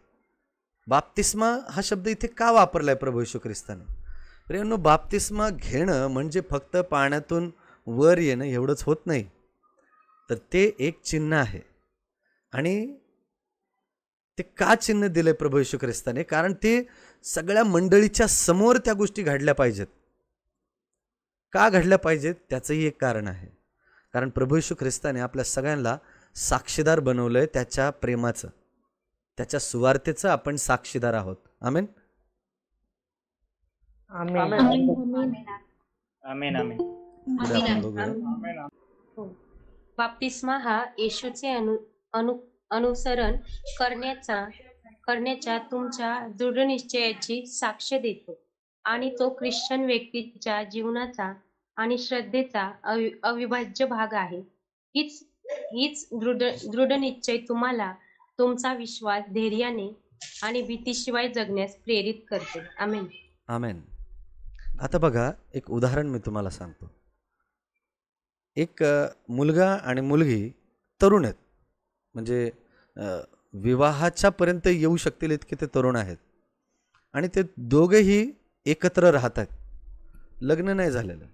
बाप्तिस्मा हा शब्द इथे का वापरलाय प्रभू येशू ख्रिस्ताने? प्रियांनो, बाप्तिस्मा घेणं म्हणजे फक्त पाण्यातून वर येणं एवढंच होत नाही, तर ते एक चिन्ह आहे. आणि ते का चिन्ह दिलंय प्रभू येशू ख्रिस्ताने? कारण ते सगळ्या मंडळीच्या समोर त्या गोष्टी घडल्या पाहिजेत. का घडल्या पाहिजेत? त्याचंही एक कारण आहे. कारण प्रभू येशू ख्रिस्ताने आपल्या सगळ्यांना साक्षीदार बनवलंय त्याच्या प्रेमाचं, त्याच्या सुवार्तेचं आपण साक्षीदार आहोत. आमेन. आमेन. आमेन. आमेन. आमेन. पुढे आपण बघूया. हो. बाप्तिस्मा हा येशूचे अनुसरण करण्याच्या तुमच्या दृढनिश्चयाची साक्ष देतो आणि तो ख्रिश्चन व्यक्तीच्या जीवनाचा आणि श्रद्धेचा अविभाज्य भाग आहे. हीच हीच दृढनिश्चय तुम्हाला तुमचा विश्वास धैर्याने आणि भीतीशिवाय जगण्यास प्रेरित करते. आमेन. आमेन. आता बघा, एक उदाहरण मी तुम्हाला सांगतो. एक मुलगा आणि मुलगी तरुण आहेत, म्हणजे विवाहाच्या पर्यंत येऊ शकतील इतके ते तरुण आहेत, आणि ते दोघेही एकत्र राहत आहेत. लग्न नाही झालेलं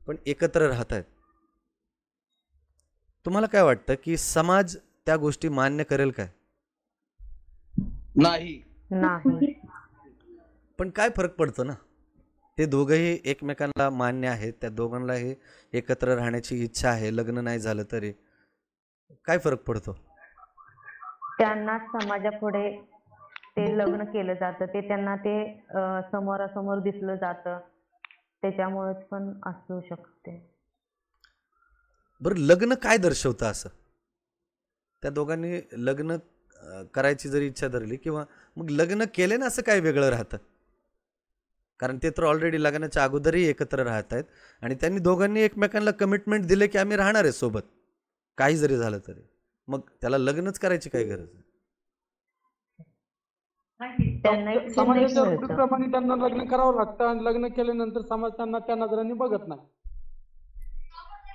पण एकत्र राहत आहेत. तुम्हाला काय वाटतं की समाज त्या गोष्टी मान्य करेल काय? नाही. नाही. पण काय फरक पडतो ना, ते दोघंही एकमेकांना मान्य आहेत, त्या दोघांनाही एकत्र राहण्याची इच्छा आहे, लग्न नाही झालं तरी काय फरक पडतो? त्यांना समाजापुढे ते लग्न केलं जातं, ते त्यांना ते समोरासमोर दिसलं जातं, त्याच्यामुळेच पण असू शकते. बरं, लग्न काय दर्शवतं असं? त्या दोघांनी लग्न करायची जरी इच्छा धरली किंवा मग लग्न केले ना, असं काय वेगळं राहतं? कारण ते तर ऑलरेडी लग्नाच्या अगोदरही एकत्र राहत आहेत आणि त्यांनी दोघांनी एकमेकांना कमिटमेंट दिले की आम्ही राहणार आहे सोबत, काही जरी झालं तरी. मग त्याला लग्नच करायची काय गरज आहे? त्यांना एक समाजाच्या संदेश मिळतो. रूढीप्रमाणे त्यांना लग्न करावं लागतं आणि लग्न केल्यानंतर समाज त्यांना त्या नजराने बघत नाही.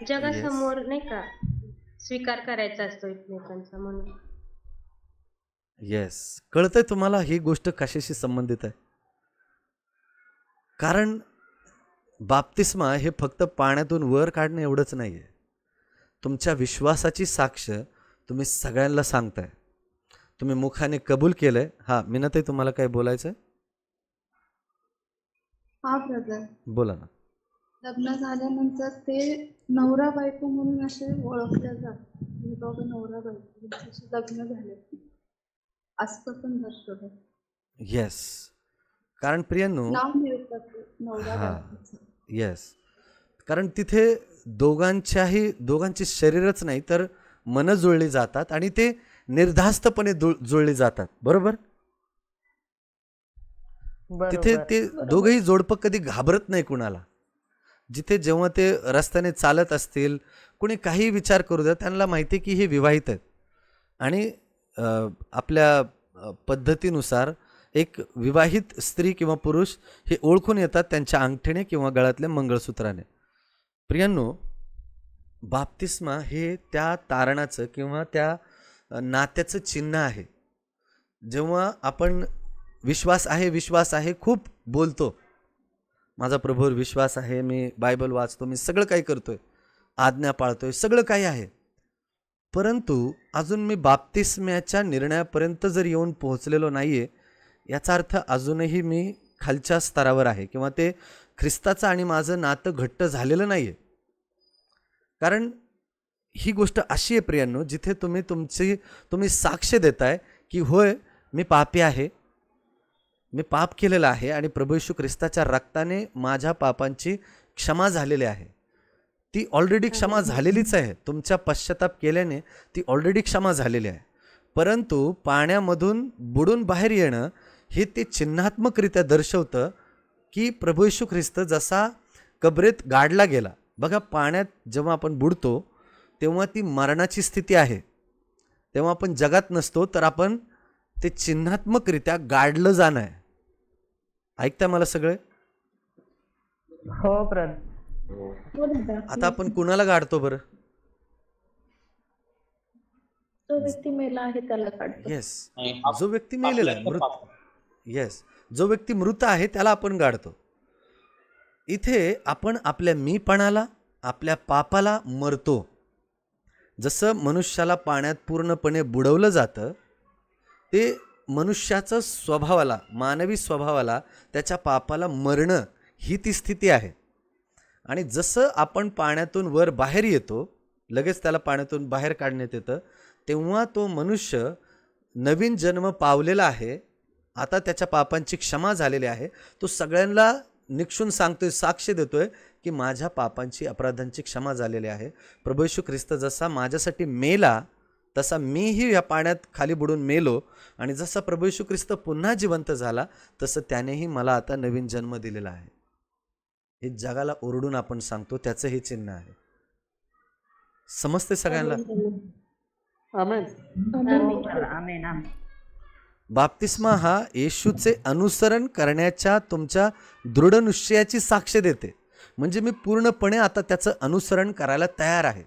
जगासमोर नाही का स्वीकार करायचा असतो एकमेकांचा, म्हणून. येस, कळतंय तुम्हाला ही गोष्ट कशाशी संबंधित आहे? कारण बाप्तिस्मा हे फक्त पाण्यातून वर काढणं एवढंच नाही आहे. तुमच्या विश्वासाची साक्ष तुम्ही सगळ्यांना सांगताय. तुम्ही मुखाने कबूल केलंय. हा मीनाताई, तुम्हाला काय बोलायचं? हा ब्रदर, बोला ना. लग्न झाल्यानंतर ते नवरा बायको म्हणून असे ओळखले जातात. मी दोघं नवरा बायको त्यांचे लग्न झाले असं पण दर्शवलं. येस, कारण प्रियांनो, नाव मिळतात ते नवरा हा, बायकोचं. येस, कारण तिथे दोघांची शरीरच नाही तर मन जुळली जातात आणि ते निर्धास्तपणे जुळली जातात. बरोबर? तिथे ते दोघंही जोडपं कधी घाबरत नाही कुणाला. जिथे जेव्हा ते रस्त्याने चालत असतील, कुणी काही विचार करू द्या, त्यांना माहिती की हे विवाहित आहेत आणि आपल्या पद्धतीनुसार एक विवाहित स्त्री किंवा पुरुष हे ओळखून येतात त्यांच्या अंगठीने किंवा गळ्यातल्या मंगळसूत्राने. प्रियांनो, बाप्तिस्मा हे त्या तारणाचं किंवा त्या नात्याचं चिन्ह आहे. जेव्हा आपण विश्वास आहे खूप बोलतो, माझा प्रभूवर विश्वास आहे, मी बायबल वाचतो, मी सगळं काही करतोय, आज्ञा पाळतोय, सगळं काही आहे, परंतु अजून मी बाप्तिस्म्याच्या निर्णयापर्यंत जर येऊन पोहोचलेलो नाहीये, याचा अर्थ अजूनही मी खालच्या स्तरावर आहे किंवा ते ख्रिस्ताचं आणि माझं नातं घट्ट झालेलं नाहीये. कारण ही गोष्ट अशी आहे प्रियांनो, जिथे तुम्ही साक्ष देताय की होय, मी पापी आहे, मी पाप केलेलं आहे आणि प्रभू येशू ख्रिस्ताच्या रक्ताने माझ्या पापांची क्षमा झालेली आहे. ती ऑलरेडी क्षमा झालेलीच आहे. तुमच्या पश्चाताप केल्याने ती ऑलरेडी क्षमा झालेली आहे. परंतु पाण्यामधून बुडून बाहेर येणं हे ते चिन्हात्मकरित्या दर्शवतं की प्रभू येशू ख्रिस्त जसा कबरेत गाडला गेला. बघा, पाण्यात जेव्हा आपण बुडतो तेव्हा ती मरणाची स्थिती आहे, तेव्हा आपण जगात नसतो, तर आपण ते चिन्हात्मकरित्या गाडलं जाणं आहे. ऐकताय मला सगळे? हो ब्रदर. हो दादा, आता आपण कुणाला गाडतो बरं? तो व्यक्ती मेला आहे त्याला काढतो. येस, जो व्यक्ती मेलेला आहे, जो व्यक्ती मृत आहे त्याला आपण गाडतो. इथे आपण आपल्या मीपणाला, आपल्या पापाला मरतो. जसं मनुष्याला पाण्यात पूर्णपणे बुडवलं जातं, ते मनुष्याचं स्वभावाला, मानवी स्वभावाला, त्याच्या पापाला मरणं ही ती स्थिती आहे. आणि जसं आपण पाण्यातून वर बाहेर येतो, लगेच त्याला पाण्यातून बाहेर काढण्यात येतं, तेव्हा तो मनुष्य नवीन जन्म पावलेला आहे. आता त्याच्या पापांची क्षमा झालेली आहे. तो सगळ्यांना निक्षून सांगतोय, साक्ष देतोय की माझ्या पापांची अपराधांची क्षमा झालेली आहे. प्रभू येशू ख्रिस्त जसा माझ्यासाठी मेला तसा मीही या पाण्यात खाली बुडून मेलो आणि जसा प्रभू येशू ख्रिस्त पुन्हा जिवंत झाला तसं त्यानेही मला आता नवीन जन्म दिलेला आहे. हे जगाला ओरडून आपण सांगतो, त्याचं हे चिन्ह आहे. समजते सगळ्यांना? आमेन. आमेन आमेन. बाप्तिस्मा हा येशूचे अनुसरण करण्याच्या तुमच्या दृढ निश्चयाची साक्ष देते. म्हणजे मी पूर्णपणे आता त्याचं अनुसरण करायला तयार आहे.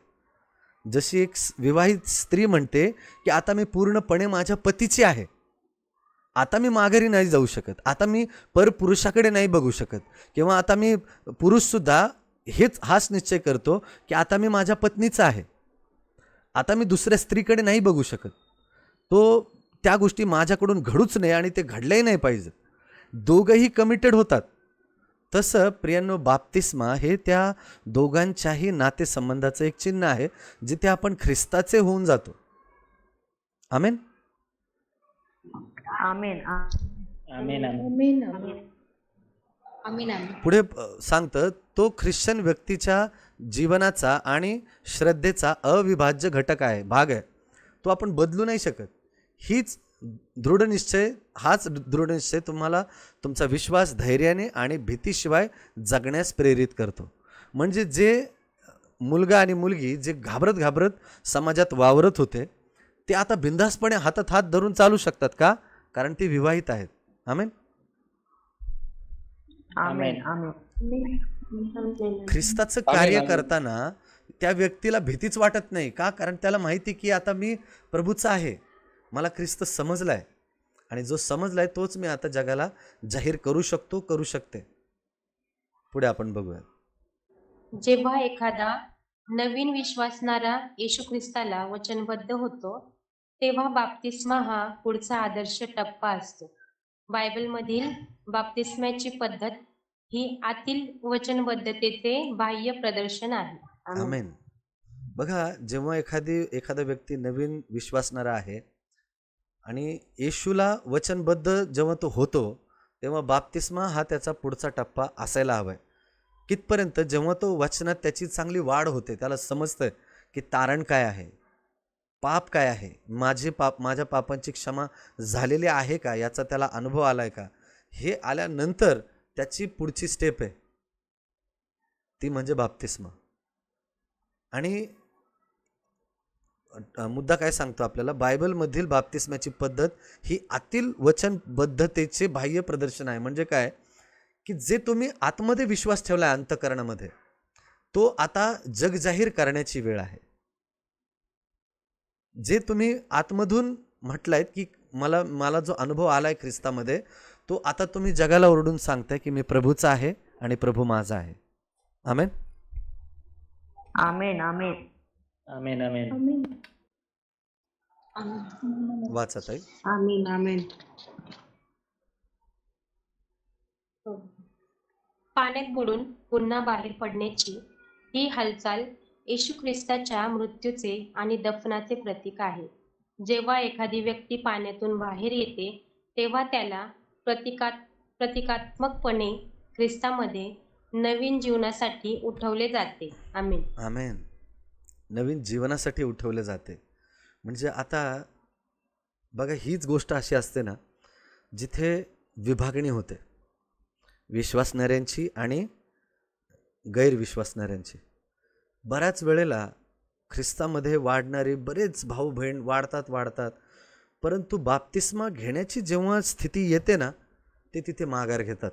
जशी एक विवाहित स्त्री म्हणते की आता मी पूर्णपणे माझ्या पतीची आहे, आता मी माघारी नाही जाऊ शकत, आता मी परपुरुषाकडे नाही बघू शकत, किंवा आता मी पुरुषसुद्धा हाच निश्चय करतो की आता मी माझ्या पत्नीचा आहे, आता मी दुसऱ्या स्त्रीकडे नाही बघू शकत. त्या गोष्टी माझ्याकडून घडूच नाही आणि ते घडलंही नाही पाहिजे. दोघंही कमिटेड होतात. तसं प्रियांनो, बाप्तिस्मा हे त्या दोघांच्याही नातेसंबंधाचं एक चिन्ह आहे, जिथे आपण ख्रिस्ताचे होऊन जातो. आमेन. आमेन आमेन आमेन. आमीन. पुढे सांगतं, तो ख्रिश्चन व्यक्तीच्या जीवनाचा आणि श्रद्धेचा अविभाज्य घटक आहे, भाग आहे. तो आपण बदलू नाही शकत. हाच दृढनिश्चय तुम्हाला तुमचा विश्वास धैर्याने आणि भीतीशिवाय जगण्यास प्रेरित करतो. म्हणजे जे मुलगा आणि मुलगी जे घाबरत घाबरत समाजात वावरत होते, ते आता बिनधास्तपणे हातात हात धरून चालू शकतात. का? कारण ते विवाहित आहेत. आमेन. आमेन आमेन. ख्रिस्ताचं कार्य करताना त्या व्यक्तीला भीतीच वाटत नाही. का? कारण त्याला माहिती की आता मी प्रभूचा आहे, मला ख्रिस्त समजलाय आणि जो समजलाय तोच मी आता जगाला जाहीर करू शकतो, करू शकते. पुढे आपण बघूया. जेव्हा एखादा नवीन विश्वासणारा येशू ख्रिस्ताला वचनबद्ध होतो, तेव्हा बाप्तिस्मा हा पुढचा आदर्श टप्पा असतो. बायबलमधील बाप्तिस्म्याची पद्धत ही आतील वचनबद्धतेचे बाह्य प्रदर्शन आहे. आमेन. बघा, जेव्हा एखादा व्यक्ती नवीन विश्वासणारा आहे आणि येशूला वचनबद्ध जेव्हा तो होतो, तेव्हा बाप्तिस्मा हा त्याचा पुढचा टप्पा असायला हवाय. कितपर्यंत? जेव्हा तो वचनात त्याची चांगली वाढ होते, त्याला समजतं की तारण काय आहे, पाप काय आहे, माझ्या पापांची क्षमा झालेली आहे का, याचा त्याला अनुभव आलाय का. हे आल्यानंतर त्याची पुढची स्टेप आहे, ती म्हणजे बाप्तिस्मा. आणि मुद्दा काय सांगतो आपल्याला, बायबलमधील बाप्तिस्म्याची पद्धत ही आतील वचनबद्धतेचे बाह्य प्रदर्शन आहे. म्हणजे काय की जे तुम्ही आतमध्ये विश्वास ठेवलाय अंतःकरणामध्ये, तो आता जग जाहीर करण्याची वेळ आहे. जे तुम्ही आतमधून म्हटलायत की मला जो अनुभव आलाय ख्रिस्तामध्ये, तो आता तुम्ही जगाला ओरडून सांगताय की मी प्रभूचा आहे आणि प्रभू माझा आहे. आमेन. आमेन आमेन. आमेन आमेन. आमेन. वाचा ताई. आमेन आमेन. पाण्यात बुडून पुन्हा बाहेर पडण्याची ही हालचाल येशू ख्रिस्ताच्या मृत्यूचे आणि दफनाचे प्रतीक आहे. जेव्हा एखादी व्यक्ती पाण्यातून बाहेर येते, तेव्हा त्याला प्रतिकात्मकपणे ख्रिस्तामध्ये नवीन जीवनासाठी उठवले जाते. आमेन. आमेन. नवीन जीवनासाठी उठवले जाते. म्हणजे आता बघा, हीच गोष्ट अशी असते ना, जिथे विभागणी होते विश्वासणाऱ्यांची आणि गैरविश्वासणाऱ्यांची. बऱ्याच वेळेला ख्रिस्तामध्ये वाढणारे बरेच भाऊ बहीण वाढतात, परंतु बाप्तिस्मा घेण्याची जेव्हा स्थिती येते ना, ते तिथे माघार घेतात.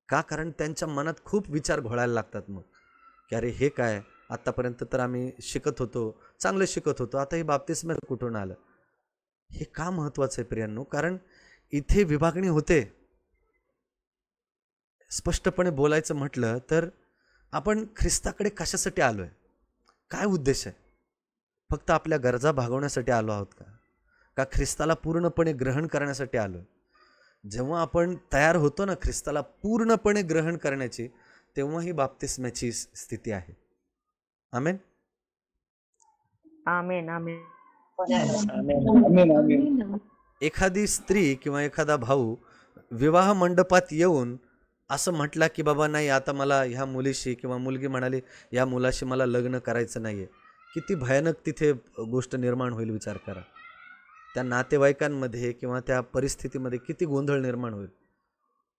का? कारण त्यांच्या मनात खूप विचार घोळायला लागतात मग, की अरे हे काय, आत्तापर्यंत तर आम्ही शिकत होतो, चांगलं शिकत होतो, आता हे बाप्तिस्मा कुठून आलं. हे का महत्त्वाचं आहे प्रियांनो? कारण इथे विभागणी होते. स्पष्टपणे बोलायचं म्हटलं तर आपण ख्रिस्ताकडे कशासाठी आलो आहे, काय उद्देश आहे? फक्त आपल्या गरजा भागवण्यासाठी आलो आहोत का ख्रिस्ताला पूर्णपणे ग्रहण करण्यासाठी आलो आहे? जेव्हा आपण तयार होतो ना ख्रिस्ताला पूर्णपणे ग्रहण करण्याची, तेव्हा ही बाप्तिस्म्याची स्थिती आहे. आमेन. आमेन आमेन. एखादी स्त्री किंवा एखादा भाऊ विवाह मंडपात येऊन असं म्हटला की बाबा नाही आता मला ह्या मुलीशी, किंवा मुलगी म्हणाली या मुलाशी मला लग्न करायचं नाही आहे, किती भयानक तिथे गोष्ट निर्माण होईल विचार करा. त्या नातेवाईकांमध्ये किंवा त्या परिस्थितीमध्ये किती गोंधळ निर्माण होईल.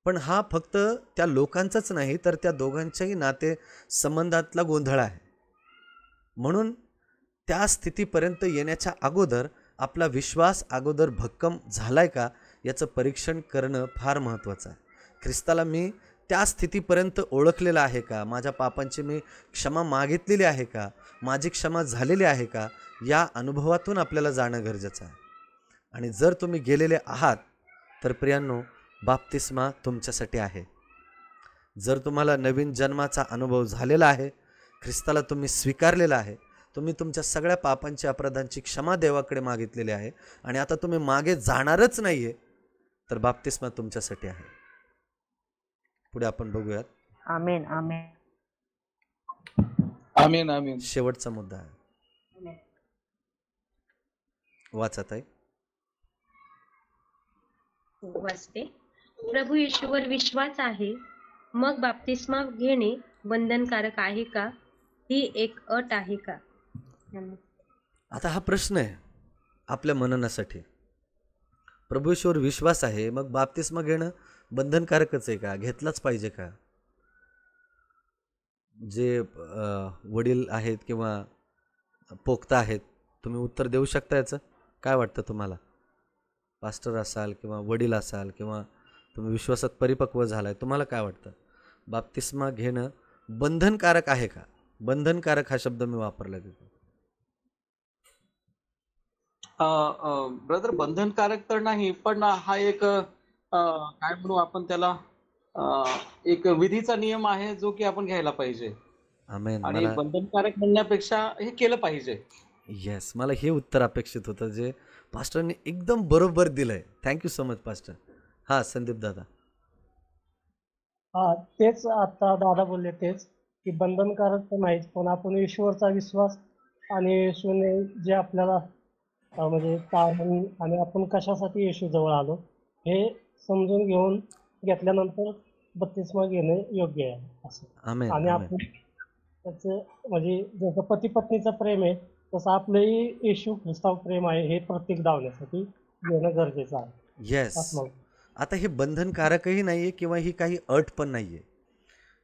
पण हा फक्त त्या लोकांचाच नाही तर त्या दोघांच्याही नाते संबंधातला गोंधळ आहे. म्हणून त्या स्थितीपर्यंत येण्याच्या अगोदर आपला विश्वास अगोदर भक्कम झालाय का याचं परीक्षण करणं फार महत्त्वाचं आहे. ख्रिस्ताला मी त्या स्थितीपर्यंत ओळखलेलं आहे का, माझ्या पापांची मी क्षमा मागितलेली आहे का, माझी क्षमा झालेली आहे का, या अनुभवातून आपल्याला जाणं गरजेचं आहे. आणि जर तुम्ही गेलेले आहात तर प्रियांनो, बाप्तिस्मा तुमच्यासाठी आहे. जर तुम्हाला नवीन जन्माचा अनुभव झालेला आहे, ख्रिस्ताला तुम्ही स्वीकारलेला आहे, तुम्ही तुमच्या सगळ्या पापांची अपराधांची क्षमा देवाकडे मागितलेली आहे आणि आता तुम्ही मागे जाणारच नाही आहे, तर बाप्तिस्मा तुमच्यासाठी आहे. पुढे आपण बघूयात. आमेन आमेन. आमेन आमेन. शेवटचा मुद्दा आहे. वाचा ताई. वाचते. प्रभू येशूवर विश्वास आहे, मग बाप्तिस्मा घेणे बंधनकारक आहे का? ही एक अट आहे का? आता हा प्रश्न आहे आपल्या मननासाठी. प्रभू येशूवर विश्वास आहे, मग बाप्तिस्मा घेणं बंधनकारकच आहे का, घेतलाच पाहिजे का? जे वडील आहेत किंवा पोक्ता आहेत, तुम्ही उत्तर देऊ शकता याचं? काय वाटतं तुम्हाला? पास्टर असाल किंवा वडील असाल किंवा तुम्ही विश्वासात परिपक्व झालाय, तुम्हाला काय वाटतं? बाप्तिस्मा घेणं बंधनकारक आहे का? बंधनकारक हा शब्द मी वापरला तिथे. ब्रदर, बंधनकारक तर नाही, पण हा एक काय म्हणू आपण त्याला, एक विधीचा नियम आहे जो की आपण घ्यायला पाहिजे. आमेन. आणि मला बंधनकारक म्हणण्यापेक्षा हे केलं पाहिजे. येस, मला हे उत्तर अपेक्षित होतं जे पास्टरने एकदम बरोबर दिलंय. Thank you so much pastor. हां, संदीप दादा. हा, तेच आता दादा बोलले तेच, की बंधनकारक तर नाहीच, पण आपण ईश्वरचा विश्वास आणि येशूने जे आपल्याला म्हणजे तारण आणि आपण कशासाठी येशू जवळ आलो हे समजून घेतल्यानंतर बप्तिस्मा घेणे योग्य आहे असं. आमेन. आणि आमेन. आपण त्याचं म्हणजे जसं पती पत्नीचं प्रेम आहे तसं आपलंही येशू ख्रिस्ताव प्रेम आहे हे प्रतीक दावण्यासाठी घेणं गरजेचं आहे. येस. असं आता हे बंधनकारकही नाही आहे किंवा ही काही अट पण नाही आहे,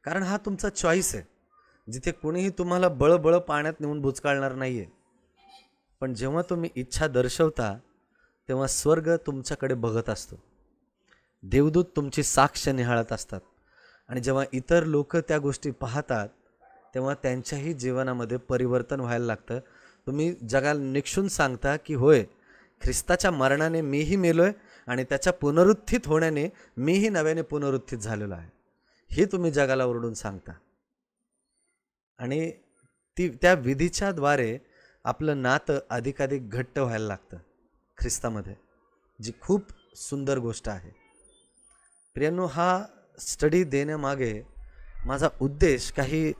कारण हा तुमचा चॉईस आहे. जिथे कोणीही तुम्हाला बळबळ पाण्यात नेऊन बुचकाळणार नाही आहे. पण जेव्हा तुम्ही इच्छा दर्शवता तेव्हा स्वर्ग तुमच्याकडे बघत असतो, देवदूत तुमची साक्ष निहाळत असतात. आणि जेव्हा इतर लोक त्या गोष्टी पाहतात तेव्हा त्यांच्याही जीवनामध्ये परिवर्तन व्हायला लागतं. तुम्ही जगाला निक्षून सांगता की होय, ख्रिस्ताच्या मरणाने मीही मेलोय आणि त्याच्या पुनरुत्थित होण्याने मीही नव्याने पुनरुत्थित झालेलो आहे, हे तुम्ही जगाला ओरडून सांगता. आणि त्या विधीच्या द्वारे आपलं नातं अधिकाधिक घट्ट व्हायला लागतं ख्रिस्तामध्ये, जी खूप सुंदर गोष्ट आहे. प्रियांनो, हा स्टडी देण्यामागे माझा उद्देश काही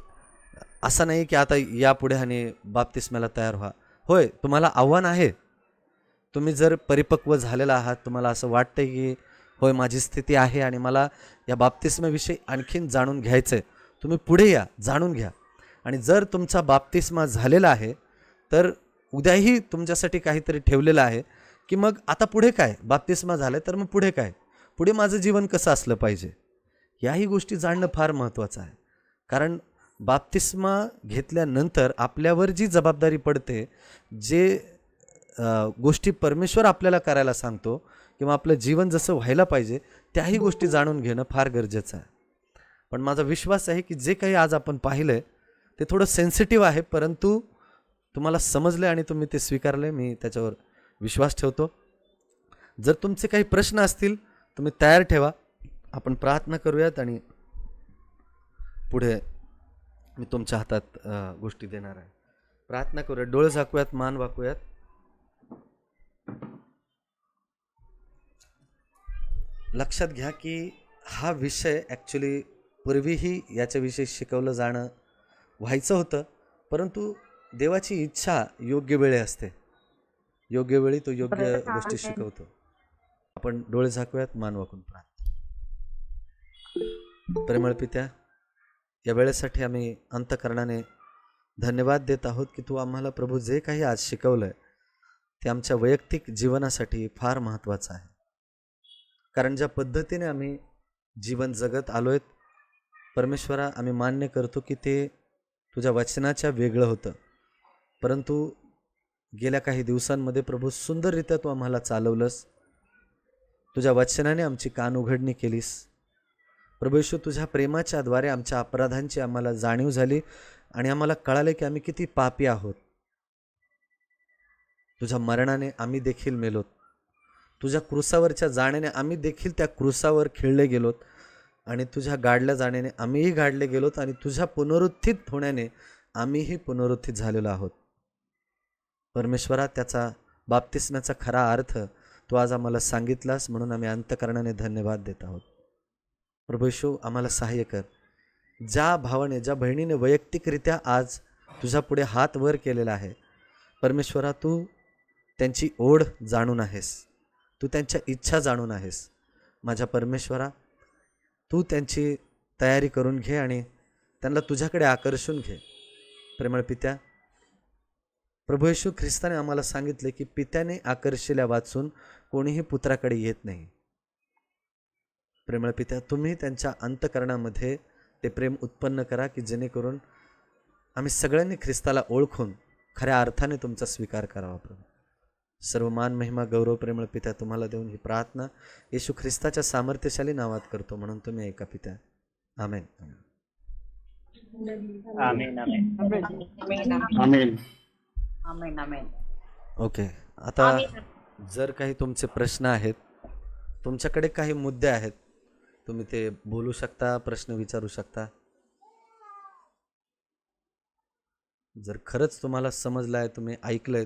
असा नाही की आता यापुढे आणि बाप्तिस्म्याला तयार व्हा. होय, तुम्हाला आव्हान आहे. तुम्ही जर परिपक्व झालेला आहात, तुम्हाला असं वाटतं की होय माझी स्थिती आहे आणि मला या बाप्तिस्म्याविषयी आणखीन जाणून घ्यायचं आहे, तुम्ही पुढे या, जाणून घ्या. आणि जर तुमचा बाप्तिस्मा झालेला आहे तर उद्याही तुमच्यासाठी काहीतरी ठेवलेलं आहे की मग आता पुढे काय, बाप्तिस्मा झाला तर मग पुढे काय, पुढे माझं जीवन कसं असलं पाहिजे, याही गोष्टी जाणणं फार महत्त्वाचं आहे. कारण बाप्तिस्मा घेतल्यानंतर आपल्यावर जी जबाबदारी पडते, जे गोष्टी परमेश्वर आपल्याला करायला सांगतो किंवा आपलं जीवन जसं व्हायला पाहिजे त्याही गोष्टी जाणून घेणं फार गरजेचं आहे. पण माझा विश्वास आहे की जे काही आज आपण पाहिलं आहे ते थोडं सेन्सिटिव्ह आहे, परंतु तुम्हाला समजलं आणि तुम्ही ते स्वीकारले, मी त्याच्यावर विश्वास ठेवतो. जर तुमचे काही प्रश्न असतील तुम्ही तयार ठेवा, आपण प्रार्थना करूयात आणि पुढे मी तुमच्या हातात गोष्टी देणार आहे. प्रार्थना करूयात, डोळे झाकूयात, मान वाकूयात. लक्षात घ्या की हा विषय ॲक्च्युली पूर्वीही याच्याविषयी शिकवलं जाणं व्हायचं होतं, परंतु देवाची इच्छा योग्य वेळी असते, योग्य वेळी तो योग्य गोष्टी शिकवतो. आपण डोळे झाकूयात, मान वाकून प्रार्थना. प्रेमळ पित्या, या वेळेसाठी आम्ही अंतःकरणाने धन्यवाद देत आहोत की तू आम्हाला प्रभू जे काही आज शिकवलंय ते आमच्या वैयक्तिक जीवनासाठी फार महत्त्वाचं आहे. कारण ज्या पद्धतीने आम्ही जीवन जगत आलोय परमेश्वरा, आम्ही मान्य करतो की ते तुझ्या वचनाच्या वेगळं होतं, परंतु गेल्या काही दिवसांमध्ये प्रभू सुंदररित्या तू आम्हाला चालवलंस. तुझ्या वचनाने आमची कान उघडणी केलीस. प्रभू येशू, तुझ्या प्रेमाच्या द्वारे आमच्या अपराधांची आम्हाला जाणीव झाली आणि आम्हाला कळाले की आम्ही किती पापी आहोत. तुझ्या मरणाने आम्ही देखील मेलोत. तुझ्या क्रूसावरच्या जाण्याने आम्ही देखील त्या क्रूसावर खिळले गेलोत आणि तुझ्या गाडल्या जाण्याने आम्हीही गाडले गेलोत आणि तुझ्या पुनरुत्थित होण्याने आम्हीही पुनरुत्थित झालेलो आहोत. परमेश्वरा, त्याचा बाप्तिस्म्याचा खरा अर्थ तू आज आम्हाला सांगितलास, म्हणून आम्ही अंतःकरणाने धन्यवाद देत आहोत. प्रभू येशू, आम्हाला सहाय्य कर. ज्या भावाने, ज्या बहिणीने वैयक्तिकरित्या आज तुझ्या पुढे हात वर केलेला आहे, परमेश्वरा, तू त्यांची ओढ जाणून आहेस, तू त्यांच्या इच्छा जाणून आहेस. माझ्या परमेश्वरा, तू त्यांची तयारी करून घे आणि त्यांना तुझ्याकडे आकर्षून घे. प्रेमळ पित्या, प्रभू येशू ख्रिस्ताने आम्हाला सांगितले की पित्याने आकर्षिल्या वाचून कोणीही पुत्राकडे येत नाही. प्रेमळ पित्या, तुम्ही त्यांच्या अंतःकरणामध्ये ते प्रेम उत्पन्न करा की जेणेकरून आम्ही सगळ्यांनी ख्रिस्ताला ओळखून खऱ्या अर्थाने तुमचा स्वीकार करावा. प्रभू, सर्व मान, महिमा, गौरव प्रेमळ पित्या तुम्हाला देऊन ही प्रार्थना येशू ख्रिस्ताच्या सामर्थ्यशाली नावात करतो, म्हणून तुम्ही ऐका पित्या. आमेन. आमेन. आमेन. आमेन. ओके, आता जर काही तुमचे प्रश्न आहेत, तुमच्याकडे काही मुद्दे आहेत, तुम्ही ते बोलू शकता, प्रश्न विचारू शकता. जर खरंच तुम्हाला समजलं आहे, तुम्ही ऐकलंय,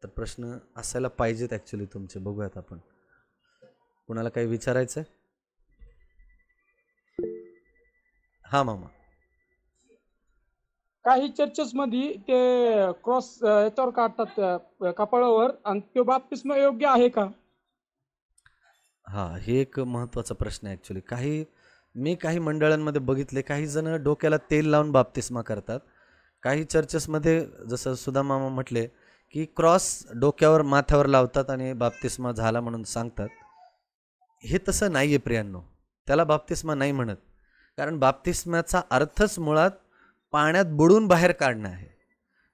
तर प्रश्न असायला पाहिजेत ॲक्च्युली तुमचे. बघूयात आपण, कुणाला काही विचारायचं आहे? हां मामा. काही चर्चेस मध्ये ते क्रॉस याच्यावर काढतात कपाळावर, आणि तो बाप्तिस्मा योग्य आहे का? हां, हे एक महत्त्वाचा प्रश्न आहे ॲक्च्युली. मी काही मंडळांमध्ये बघितले, काही जण डोक्याला तेल लावून बाप्तिस्मा करतात. काही चर्चेसमध्ये जसं सुधा मामा म्हटले की क्रॉस डोक्यावर, माथ्यावर लावतात आणि बाप्तिस्मा झाला म्हणून सांगतात. हे तसं नाही आहे प्रियांनो, त्याला बाप्तिस्मा नाही म्हणत. कारण बाप्तिस्म्याचा अर्थच मुळात पाण्यात बुडून बाहेर काढणं आहे.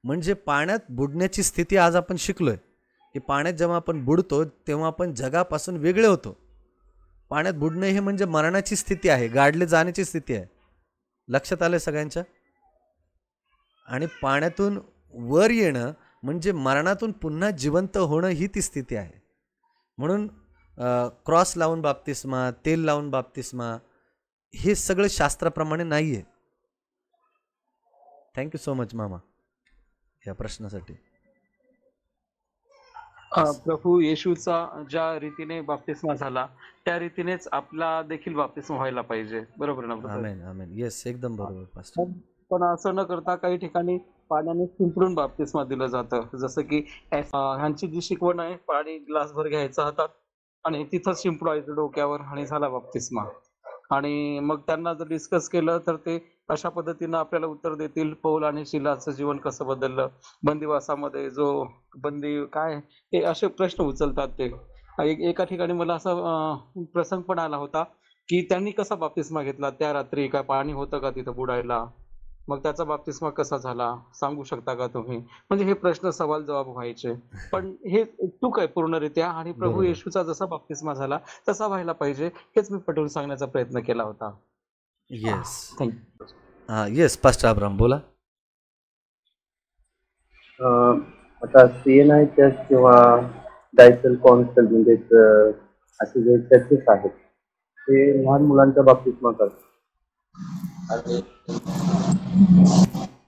म्हणजे पाण्यात बुडण्याची स्थिती आज आपण शिकलोय की पाण्यात जेव्हा आपण बुडतो तेव्हा आपण जगापासून वेगळे होतो. पाण्यात बुडणं हे म्हणजे मरणाची स्थिती आहे, गाडले जाण्याची स्थिती आहे. लक्षात आलं सगळ्यांच्या? आणि पाण्यातून वर येणं म्हणजे मरणातून पुन्हा जिवंत होणं ही ती स्थिती आहे. म्हणून क्रॉस लावून बाप्तिस्मा, तेल लावून बाप्तिस्मा हे सगळं शास्त्राप्रमाणे नाही आहे. थँक्यू सो मच मामा या प्रश्नासाठी. प्रभू येशूचा ज्या रीतीने बाप्तिस्मा झाला त्या रीतीनेच आपला देखील बाप्तिस्मा व्हायला पाहिजे, बरोबर ना? आमेन. आमेन. येस, एकदम बरोबर पास्टर. पण असं न करता काही ठिकाणी पाण्याने शिंपडून बाप्तिस्मा दिलं जातं. जसं की ह्यांची जी शिकवण आहे, पाणी ग्लासभर घ्यायचं हातात आणि तिथंच शिंपडायचं डोक्यावर आणि झाला बाप्तिस्मा. आणि मग त्यांना जर डिस्कस केलं तर ते अशा पद्धतीनं आपल्याला उत्तर देतील, पौल आणि शिलाचं जीवन कसं बदललं, बंदिवासामध्ये जो बंदी काय, हे असे प्रश्न उचलतात ते. एका ठिकाणी मला असा प्रसंग पण आला होता की त्यांनी कसा बाप्तिस्मा घेतला त्या रात्री, काय पाणी होतं का तिथं बुडायला, मग त्याचा बाप्तिस्मा कसा झाला सांगू शकता का तुम्ही? म्हणजे हे प्रश्न सवाल जबाब व्हायचे. पण हे चूक आहे पूर्णरित्या, आणि प्रभू येशूचा जसा बाप्तिस्मा झाला तसा व्हायला पाहिजे, हेच मी पटवून सांगण्याचा प्रयत्न केला होता. Yes. Thank you. Yes pastor Abram बोला. आता CNI चर्च किंवा डायसल कॉन्सल म्हणजे असे जे चर्चेस आहेत ते लहान मुलांचा बाप्तिस्मा करतात आणि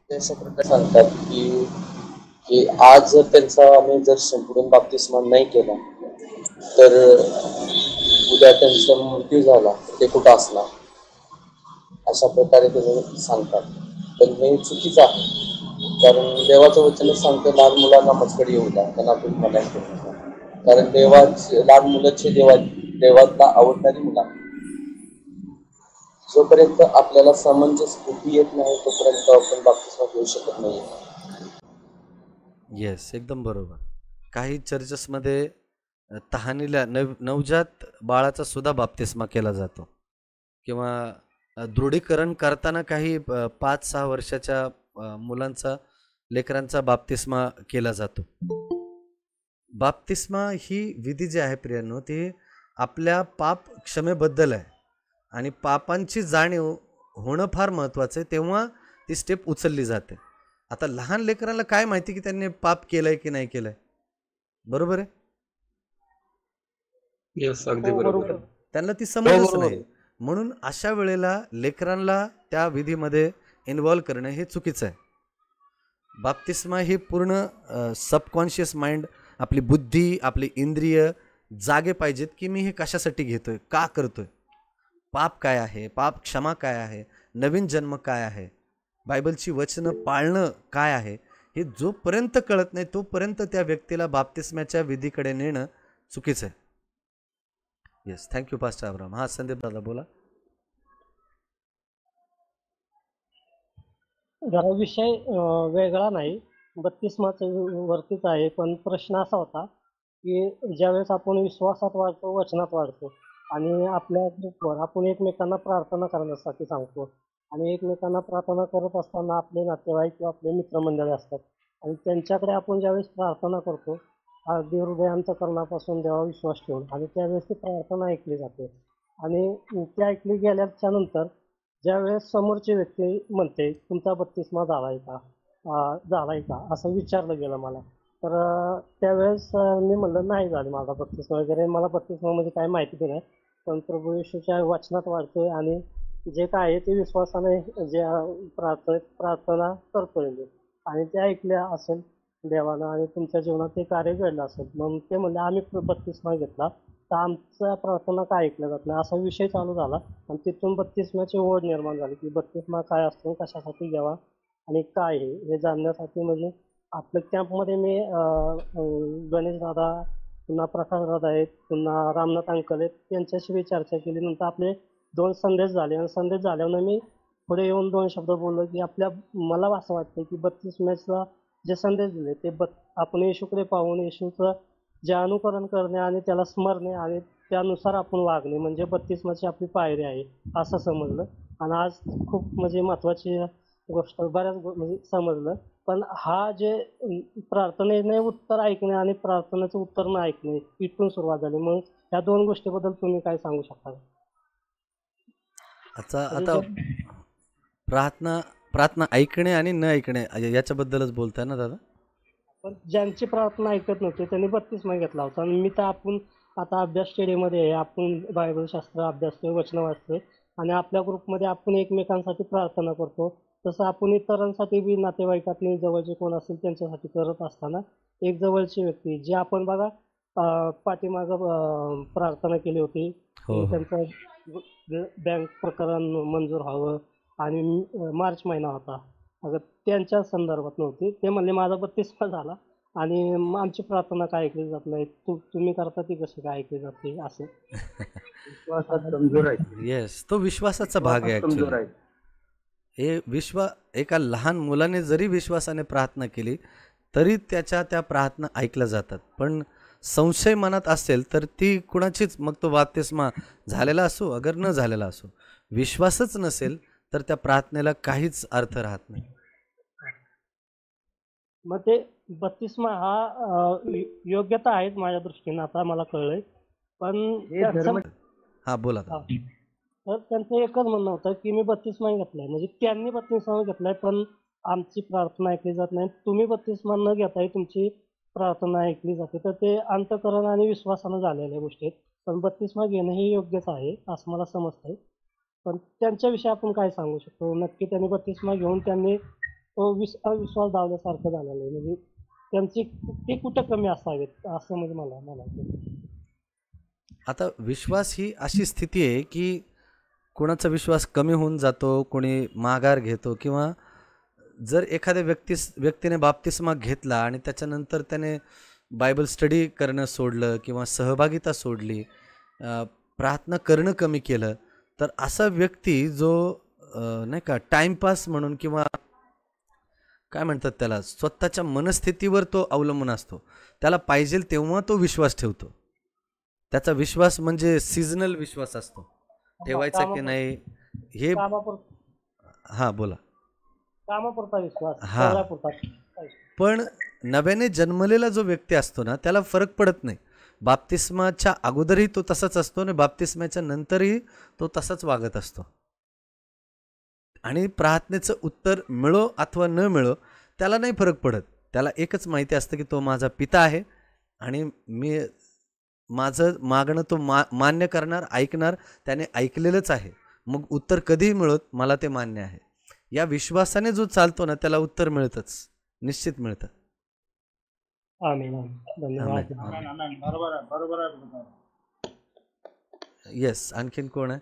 ते अशा प्रकारे सांगतात की आज जर त्यांचा आम्ही जर संपूर्ण बाप्तिस्मा नाही केला तर उद्या त्यांचा मृत्यू झाला ते कुठं असणार, अशा प्रकारे ते सांगतात. पण हे चुकीचं आहे, कारण देवाचं वचन सांगतं लहान मुलांना मजकडे येऊ द्या, त्यांना तुम्ही मनाई करू नका. कारण लहान मुलांची देवाला आवडणारी मुलं. जोपर्यंत आपल्याला समंजस बुद्धी येत नाही तोपर्यंत आपण बाप्तिस्मा घेऊ शकत नाही. येस, एकदम बरोबर. काही चर्चेसमध्ये तहानीला नवजात बाळाचा सुद्धा बाप्तिस्मा केला जातो किंवा दृढीकरण करताना काही 5-6 वर्षाच्या मुलांचा लेकरांचा बाप्तिस्मा केला जातो. बाप्तिस्मा ही विधी जी आहे प्रियांनो, ती आपल्या पाप क्षमेबद्दल आहे आणि पापांची जाणीव होणं फार महत्त्वाचं आहे, तेव्हा ती स्टेप उचलली जाते. आता लहान लेकरांना काय माहिती की त्यांनी पाप केलंय की नाही केलंय, बरोबर आहे? येस, अगदी हो, बरोबर. बरोबर. त्यांना ती समजच बरोबर. नाही. म्हणून अशा वेळेला लेकरांना त्या विधीमध्ये इन्व्हॉल्व करणं हे चुकीचं आहे. बाप्तिस्मा ही पूर्ण सबकॉन्शियस माइंड, आपली बुद्धी, आपली इंद्रिय जागे पाहिजेत की मी हे कशासाठी घेतोय, का करतोय, पाप काय आहे, पाप क्षमा काय आहे, नवीन जन्म काय आहे, बायबलची वचनं पाळणं काय आहे, हे जोपर्यंत कळत नाही तोपर्यंत त्या व्यक्तीला बाप्तिस्म्याच्या विधीकडे नेणं चुकीचं आहे. Yes, thank you pastor Abraham. हा, संदीप दादा बोला. जरा विषय वेगळा नाही, बत्तिस्माच्या वरतीच आहे. पण प्रश्न असा होता की ज्यावेळेस आपण विश्वासात वाढतो, वचनात वाढतो आणि आपल्या ग्रुपवर आपण एकमेकांना प्रार्थना करण्यासाठी सांगतो आणि एकमेकांना प्रार्थना करत असताना आपले नातेवाईक किंवा आपले मित्रमंडळी असतात आणि त्यांच्याकडे आपण ज्यावेळेस प्रार्थना करतो अगदी हृदयांतकरणापासून देवावर विश्वास ठेवून आणि त्यावेळेस ती प्रार्थना ऐकली जाते आणि ती ऐकली गेल्याच्या नंतर ज्यावेळेस समोरची व्यक्ती म्हणते तुमचा बत्तिस्मा झालाय का असं विचारलं गेलं मला. तर त्यावेळेस मी म्हणलं नाही झालं माझा बत्तिस्मा वगैरे, मला बत्तिस्मा म्हणजे काय माहिती नाही, पण प्रभू येशूच्या वचनात वाढतोय आणि जे काय आहे ते विश्वासाने जे प्रार्थना करतोय मी आणि ते ऐकल्या असेल देवानं आणि तुमच्या जीवनात ते कार्य घडलं असेल. मग ते म्हणले आम्ही बत्तिस्मा घेतला तर आमच्या प्रार्थना काय ऐकल्या जात नाही असा विषय चालू झाला आणि तिथून बत्तिस्माची ओढ निर्माण झाली की बत्तिस्मा काय असतो, कशासाठी घ्यावा आणि काय हे जाणण्यासाठी. म्हणजे आपल्या कॅम्पमध्ये मी गणेश दादा, पुन्हा प्रकाश दादा आहेत, पुन्हा रामनाथ अंकल आहेत, त्यांच्याशी चर्चा केली. नंतर आपले 2 संदेश झाले आणि संदेश झाल्यावर मी पुढे येऊन 2 शब्द बोललो की मला असं वाटतं की बत्तिस्म्याचा जे संदेश दिले ते आपण येशूकडे पाहून येशूचं जे अनुकरण करणे आणि त्याला स्मरणे आणि त्यानुसार आपण वागणे म्हणजे बत्तिस्माची आपली पायरी आहे असं समजलं. आणि आज खूप म्हणजे महत्त्वाची गोष्ट बऱ्याच म्हणजे समजलं. पण हा जे प्रार्थनेने उत्तर ऐकणे आणि प्रार्थनेचं उत्तर न ऐकणे इथून सुरुवात झाली. मग या 2 गोष्टीबद्दल तुम्ही काय सांगू शकता? आता प्रार्थना ऐकणे आणि न ऐकणे याच्याबद्दलच बोलताय ना दादा? पण ज्यांची प्रार्थना ऐकत नव्हते त्यांनी बत्तिस्मा घेतला होता आणि मी तर आपण आता अभ्यास स्टडीमध्ये आहे, आपण बायबलशास्त्र अभ्यासतोय, वचन वाचतोय आणि आपल्या ग्रुपमध्ये आपण एकमेकांसाठी प्रार्थना करतो. तसं आपण इतरांसाठी बी नातेवाईकातले जवळचे कोण असेल त्यांच्यासाठी करत असताना एक जवळची व्यक्ती जी आपण बघा पाठीमागं प्रार्थना केली होती हो. त्यांचं बँक प्रकरण मंजूर व्हावं आणि मार्च महिना होता. अगं त्यांच्या संदर्भात नव्हती, ते म्हणले माझा बत्तिस्मा झाला आणि आमची प्रार्थना काय ऐकली जात नाही, तुम्ही करता ती कशी काय ऐकली जाते असं. विश्वासात कमजोर आहे. येस, तो विश्वासाचा भाग आहे कमजोर ॲक्च्युली. हे एका लहान मुलाने जरी विश्वासाने प्रार्थना केली तरी त्या प्रार्थना ऐकल्या जातात. पण संशय मनात असेल तर ती कुणाचीच, मग तो बाप्तिस्मा झालेला असो अगर न झालेला असो, विश्वासच नसेल तर त्या प्रार्थनेला काहीच अर्थ राहत नाही. मग ते बत्तिस्मा हा योग्यता आहेत माझ्या दृष्टीने, आता मला कळलंय. पण हा बोला. तर त्यांचं एकच म्हणणं होतं की मी बत्तिस्मा घेतलाय, म्हणजे त्यांनी बत्तिस्मा घेतलाय पण आमची प्रार्थना ऐकली जात नाही. तुम्ही बत्तिस्मा न घेताय तुमची प्रार्थना ऐकली जाते. तर ते अंतःकरण आणि विश्वासानं झालेल्या गोष्टी आहेत. पण बत्तिस्मा घेणं हे योग्यच आहे असं मला समजतंय. पण त्यांच्याविषयी आपण काय सांगू शकतो? नक्की त्यांनी बत्तिस्मा घेऊन त्यांनी तो अविश्वास दावल्यासारखं झालेलं आहे. म्हणजे ते कुठं कमी असावेत असं म्हणजे मला म्हणायचं. आता विश्वास ही अशी स्थिती आहे की कोणाचा विश्वास कमी होऊन जातो, कोणी माघार घेतो, किंवा जर एखाद्या व्यक्तीने बाप्तिस्मा घेतला आणि त्याच्यानंतर त्याने बायबल स्टडी करणं सोडलं किंवा सहभागिता सोडली, प्रार्थना करणं कमी केलं, तर असा व्यक्ती जो नाही का टाइमपास म्हणून किंवा काय म्हणतात त्याला स्वतःच्या मनस्थितीवर तो अवलंबून असतो, त्याला पाहिजे तेव्हा तो विश्वास ठेवतो. त्याचा विश्वास म्हणजे सीझनल विश्वास असतो, ठेवायचा की नाही हे. हां बोला. कामापुरता विश्वास, हां. शरीरापुरता. पण नव्याने जन्मलेला जो व्यक्ती असतो ना त्याला फरक पडत नाही. बाप्तिस्माच्या अगोदरही तो तसाच असतो आणि बाप्तिस्माच्या नंतरही तो तसाच वागत असतो. आणि प्रार्थनेचं उत्तर मिळो अथवा न मिळो त्याला नाही फरक पडत. त्याला एकच माहिती असतं की तो माझा पिता आहे आणि मी माझं मागणं तो मान्य करणार, ऐकणार. त्याने ऐकलेलंच आहे, मग उत्तर कधीही मिळत मला ते मान्य आहे. या विश्वासाने जो चालतो ना त्याला उत्तर मिळतच, निश्चित मिळतं. आमीन, आमीन. धन्यवाद. येस. आणखीन कोण आहे?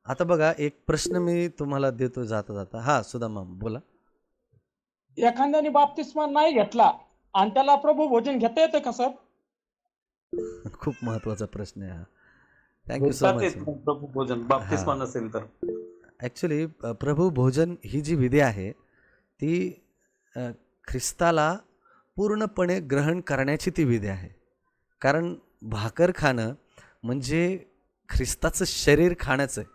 आता बघा एक प्रश्न मी तुम्हाला देतो जाता जाता. हा सुदामा बोला. एखाद्याने बाप्तिस्मा नाही घेतला आणि त्याला प्रभू भोजन घेता येतं का सर? खूप महत्वाचा प्रश्न आहे हा. Thank you so much. प्रभू भोजन बाप्तिस्मा नसेल तर ॲक्च्युली प्रभू भोजन ही जी विधी आहे ती ख्रिस्ताला पूर्णपणे ग्रहण करण्याची ती विधी आहे. कारण भाकर खाणं म्हणजे ख्रिस्ताचं शरीर खाण्याचं आहे.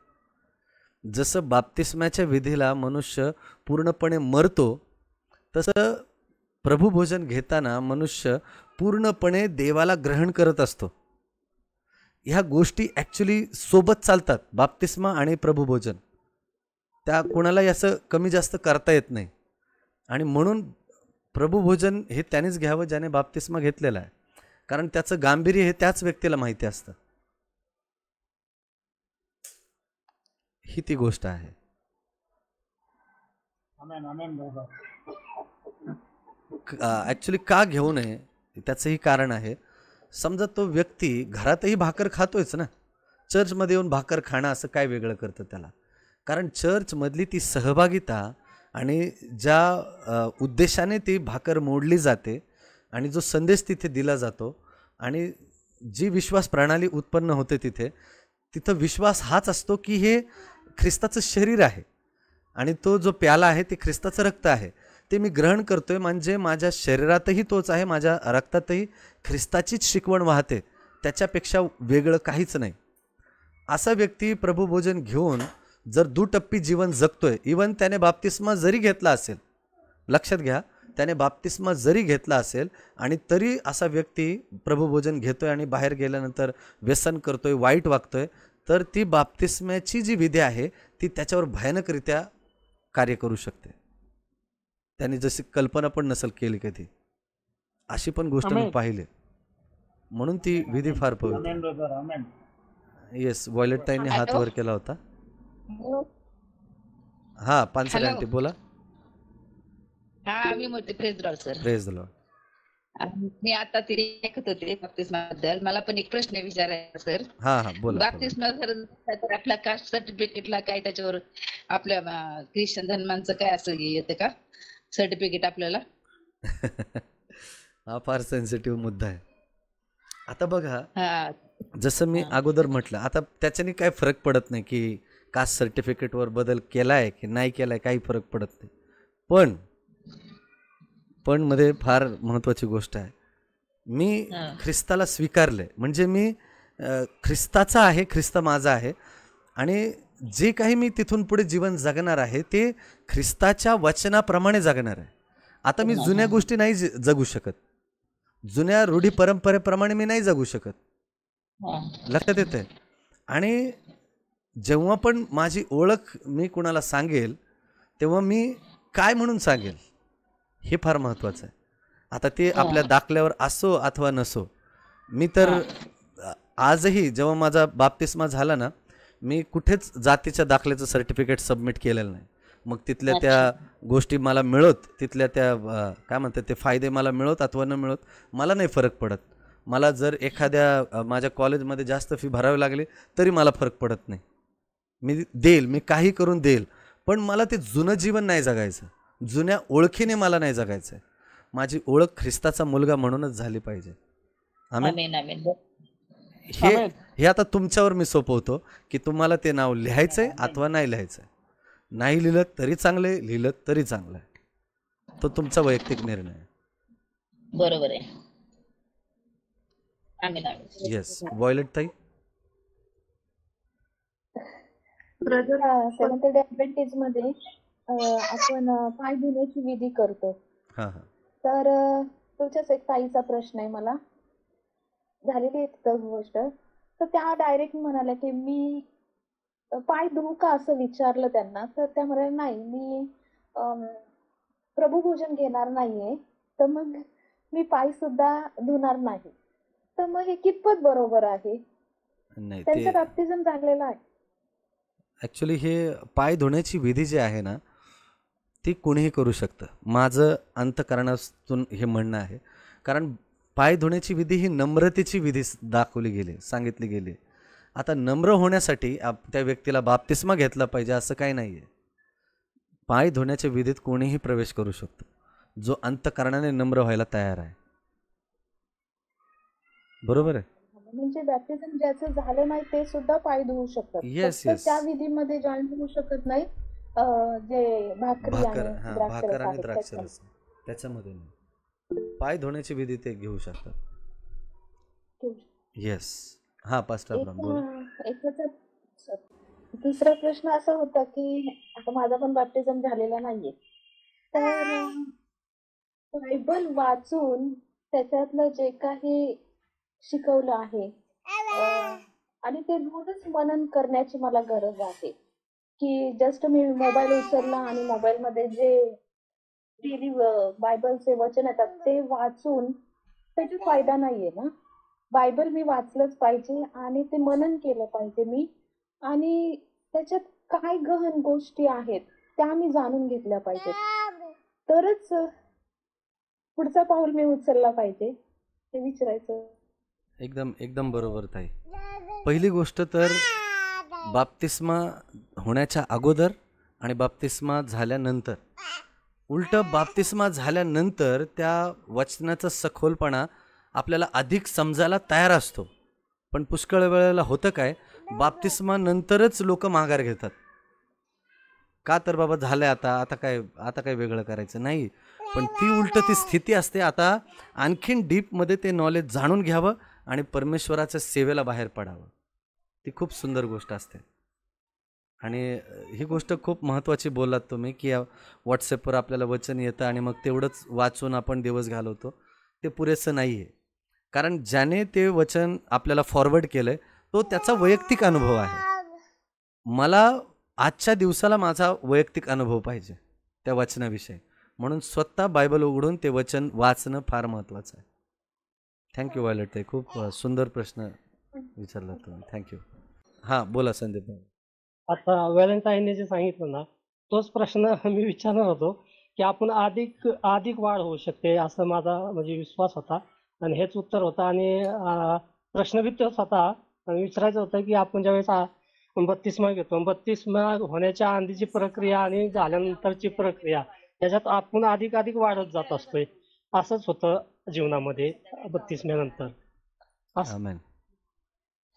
जसं बाप्तिस्म्याच्या विधीला मनुष्य पूर्णपणे मरतो तसं प्रभुभोजन घेताना मनुष्य पूर्णपणे देवाला ग्रहण करत असतो. ह्या गोष्टी ॲक्च्युली सोबत चालतात, बाप्तिस्मा आणि प्रभुभोजन. त्या कोणालाही असं कमी जास्त करता येत नाही. आणि म्हणून प्रभुभोजन हे त्यानेच घ्यावं ज्याने बाप्तिस्मा घेतलेला आहे, कारण त्याचं गांभीर्य हे त्याच व्यक्तीला माहिती असतं. ही ती गोष्ट आहे. ॲक्च्युली का घेऊ नये त्याचंही कारण आहे. समजा तो व्यक्ती घरातही भाकर खातोयच ना, चर्चमध्ये येऊन भाकर खाणं असं काय वेगळं करतं त्याला? कारण चर्चमधली ती सहभागिता आणि ज्या उद्देशाने ती भाकर मोडली जाते आणि जो संदेश तिथे दिला जातो आणि जी विश्वास प्रणाली उत्पन्न होते तिथं विश्वास हाच असतो की हे ख्रिस्ताचं शरीर आहे आणि तो जो प्याला आहे ते ख्रिस्ताचं रक्त आहे. ते मी ग्रहण करतोय म्हणजे माझ्या शरीरातही तोच आहे, माझ्या रक्तातही ख्रिस्ताचीच शिकवण वाहते, त्याच्यापेक्षा वेगळं काहीच नाही. असा व्यक्ती प्रभुभोजन घेऊन जर दुटप्पी जीवन जगतोय, इवन त्याने बाप्तिस्मा जरी घेतला असेल, लक्षात घ्या, त्याने बाप्तिस्मा जरी घेतला असेल आणि तरी असा व्यक्ती प्रभुभोजन घेतोय आणि बाहेर गेल्यानंतर व्यसन करतोय, वाईट वागतोय, तर ती बाप्तिस्म्याची जी विधी आहे ती त्याच्यावर भयानकरित्या कार्य करू शकते. त्यांनी जशी कल्पना पण नसेल केली कधी. अशी पण गोष्ट मी पाहिली. म्हणून ती विधी फार पवित्र. येस, वॉयलेट ताईंनी हात वर केला होता. हा पानसरे आंटी बोला. हा मी म्हणते praise lord sir. Praise the lord. मी आता तरी ऐकत होते बाप्तिस्माबद्दल. मला पण एक प्रश्न विचारायचा सर. हा हा बोला. बाप्तिस्मा तर आपल्या कास्ट सर्टिफिकेटला काय त्याच्यावर आपल्या ख्रिश्चन धर्मांचं काय असं येतं का सर्टिफिकेट आपल्याला? हा फार सेन्सिटिव्ह मुद्दा आहे. आता बघा, जसं मी अगोदर म्हटलं, आता त्याच्याने काय फरक पडत नाही की कास्ट सर्टिफिकेटवर बदल केलाय की नाही केलाय, काही फरक पडत नाही. पण मध्ये फार महत्त्वाची गोष्ट आहे. मी ख्रिस्ताला स्वीकारलंय म्हणजे मी ख्रिस्ताचा आहे, ख्रिस्त माझा आहे आणि जे काही मी तिथून पुढे जीवन जगणार आहे ते ख्रिस्ताच्या वचनाप्रमाणे जगणार आहे. आता मी जुन्या गोष्टी नाही जगू शकत, जुन्या रूढी परंपरेप्रमाणे मी नाही जगू शकत. लक्षात येतंय? आणि जेव्हा पण माझी ओळख मी कुणाला सांगेल तेव्हा मी काय म्हणून सांगेल हे फार महत्त्वाचं आहे. आता ते आपल्या दाखल्यावर असो अथवा नसो. मी तर आजही जेव्हा माझा बाप्तिस्मा झाला ना, मी कुठेच जातीच्या दाखल्याचं सर्टिफिकेट सबमिट केलेलं नाही. मग तिथल्या त्या गोष्टी मला मिळत, तिथल्या त्या काय म्हणतात ते फायदे मला मिळत अथवा न मिळत मला नाही फरक पडत. मला जर एखाद्या माझ्या कॉलेजमध्ये जास्त फी भरावी लागली तरी मला फरक पडत नाही. मी देईल, मी काही करून देईल, पण मला ते जुनं जीवन नाही जगायचं, जुन्या ओळखीने मला नाही जगायचं आहे. माझी ओळख ख्रिस्ताचा मुलगा म्हणूनच झाली पाहिजे. आमेन. हे आमेन. हे आता तुमच्यावर मी सोपवतो की तुम्हाला ते नाव लिहायचंय अथवा नाही लिहायचंय. नाही लिहिलं तरी चांगले, लिहिलं तरी चांगलं आहे. तो तुमचा वैयक्तिक निर्णय आहे. बरोबर आहे. आमेन आमेन. येस. वॉयलेट ताई. ब्रदर सेवन्थ डे ऍडव्हेंटेज मध्ये आपण पाय धुण्याची विधी करतो. हां हां. तर तुमच्याच एक ताईचा प्रश्न आहे, मला झालेली आहे तिथं गोष्ट. तर त्या डायरेक्ट म्हणाल्या की मी पाय धुवू का असं विचारलं त्यांना. तर त्या म्हणाल्या नाही, मी प्रभुभोजन घेणार नाहीये, तर मग मी पाय सुद्धा धुणार नाही. तर मग हे कितपत बरोबर आहे? नाही, त्यांचं ते बॅप्टिझम झालेलं आहे. ॲक्च्युली हे पाय धुण्याची विधी जी आहे ना, ती कोणीही करू शकतं. माझं अंतःकरणातून हे म्हणणं आहे. कारण पाय धुण्याची विधी ही नम्रतेची विधी दाखवली गेली, सांगितली गेली. आता नम्र होण्यासाठी त्या व्यक्तीला बाप्तिस्मा घेतला पाहिजे असं काही नाही आहे. पाय धुण्याच्या विधीत कोणीही प्रवेश करू शकतो, जो अंतःकरणाने नम्र व्हायला तयार आहे. बरोबर आहे? म्हणजे बॅप्टिझम ज्याचं झालं नाही ते सुद्धा पाय धुवू शकतात. येस फक्त येस. त्या विधीमध्ये जॉईन होऊ शकत नाही जे भाकरी भाकर, आणि हां, द्राक्षरस भाकर आणि आहेत त्याच्यात. द्राक्षरस त्याच्यामध्ये नाही. पाय धुण्याची विधी ते घेऊ शकतात. ठेवू. येस. हां, पास्टर अब्राम बोला. एकाचा दुसरा प्रश्न असा होता की आता माझा पण बॅप्टिझम झालेला नाहीये, तर बायबल वाचून त्याच्यातलं जे काही शिकवलं आहे आणि ते रोजच मनन करण्याची मला गरज आहे. की जस्ट मी मोबाईल उचलला आणि मोबाईलमध्ये जे डेली बायबलचे वचन येतात ते वाचून त्याचा फायदा नाहीये ना. बायबल मी वाचलंच पाहिजे आणि ते मनन केलं पाहिजे मी, आणि त्याच्यात काय गहन गोष्टी आहेत त्या मी जाणून घेतल्या पाहिजेत, तरच पुढचा पाऊल मी उचलला पाहिजे. हे विचारायचं. एकदम एकदम बरोबर ताई. पहिली गोष्ट तर बाप्तिस्मा होण्याच्या अगोदर आणि बाप्तिस्मा झाल्यानंतर, उलटं बाप्तिस्मा झाल्यानंतर त्या वचनाचा सखोलपणा आपल्याला अधिक समजायला तयार असतो. पण पुष्कळ वेळेला होतं काय, बाप्तिस्मा नंतरच लोक माघार घेतात. का तर बाबा झालंय, आता काय वेगळं करायचं नाही. पण ती उलट ती स्थिती असते, आता आणखीन डीपमध्ये ते नॉलेज जाणून घ्यावं आणि परमेश्वराच्या सेवेला बाहेर पडावं. ती खूप सुंदर गोष्ट असते. आणि ही गोष्ट खूप महत्त्वाची बोललात तुम्ही की व्हॉट्सॲपवर आपल्याला वचन येतं आणि मग तेवढंच वाचून आपण दिवस घालवतो. ते पुरेसं नाही आहे. कारण ज्याने ते वचन आपल्याला फॉरवर्ड केलं आहे तो त्याचा वैयक्तिक अनुभव आहे. मला आजच्या दिवसाला माझा वैयक्तिक अनुभव पाहिजे त्या वचनाविषयी, म्हणून स्वतः बायबल उघडून ते वचन वाचणं फार महत्त्वाचं आहे. थँक्यू वॉयलेट ताई, खूप सुंदर प्रश्न विचारला तुम्ही. थँक्यू. हां बोला संदीप भाई. आता व्हॅलेंटाईनने जे सांगितलं ना, तोच प्रश्न मी विचारणार होतो की आपण अधिक वाढ होऊ शकते असं माझा म्हणजे विश्वास होता, आणि हेच उत्तर होतं. आणि प्रश्न बी तोच होता आणि विचारायचं होतं की आपण ज्यावेळेस बत्तिस्मा घेतो, बत्तिस्मा होण्याच्या आधीची प्रक्रिया आणि झाल्यानंतरची प्रक्रिया याच्यात आपण अधिक वाढत जात असतोय. असंच होतं जीवनामध्ये बत्तिस्म्यानंतर. आमेन.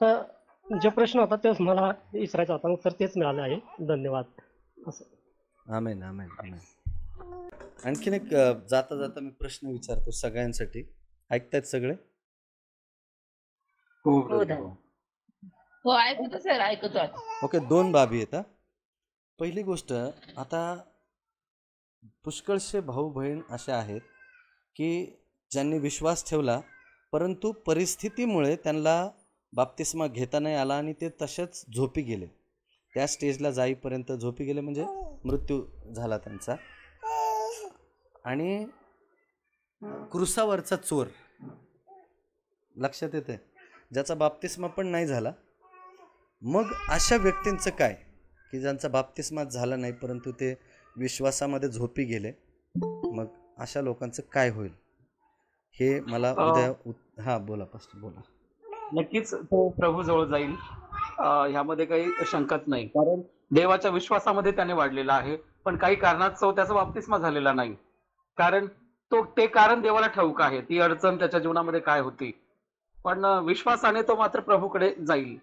तर जे प्रश्न होता तेच मला विचारायचा होता, उत्तर तेच मिळालं आहे. धन्यवाद. असं. आमेन आमेन आमेन. आणखीन एक जाता जाता मी प्रश्न विचारतो सगळ्यांसाठी. ऐकतायत सगळे? हो ऐकतो सर, ऐकतो. ओके. 2 बाबी आहेत. पहिली गोष्ट, आता पुष्कळशे भाऊ बहीण असे आहेत की ज्यांनी विश्वास ठेवला परंतु परिस्थितीमुळे त्यांना बाप्तिस्मा घेता नाही आला आणि ते तसेच झोपी गेले. त्या स्टेजला जाईपर्यंत झोपी गेले, म्हणजे मृत्यू झाला त्यांचा. आणि क्रुसावरचा चोर लक्षात येते, ज्याचा बाप्तिस्मा पण नाही झाला. मग अशा व्यक्तींचं काय की ज्यांचा बाप्तिस्मा झाला नाही परंतु ते विश्वासामध्ये झोपी गेले, मग अशा लोकांचं काय होईल हे मला उद्या हां बोला पास्टर बोला. नक्कीच तो प्रभू जवळ जाईल, ह्यामध्ये काही शंकाच नाही. कारण देवाच्या विश्वासामध्ये त्याने वाढलेला आहे, पण काही कारणास्तव त्याचा बाप्तिस्मा झालेला नाही. कारण ते कारण देवाला ठाऊक आहे, ती अडचण त्याच्या जीवनामध्ये काय होती. पण विश्वासाने तो मात्र प्रभूकडे जाईल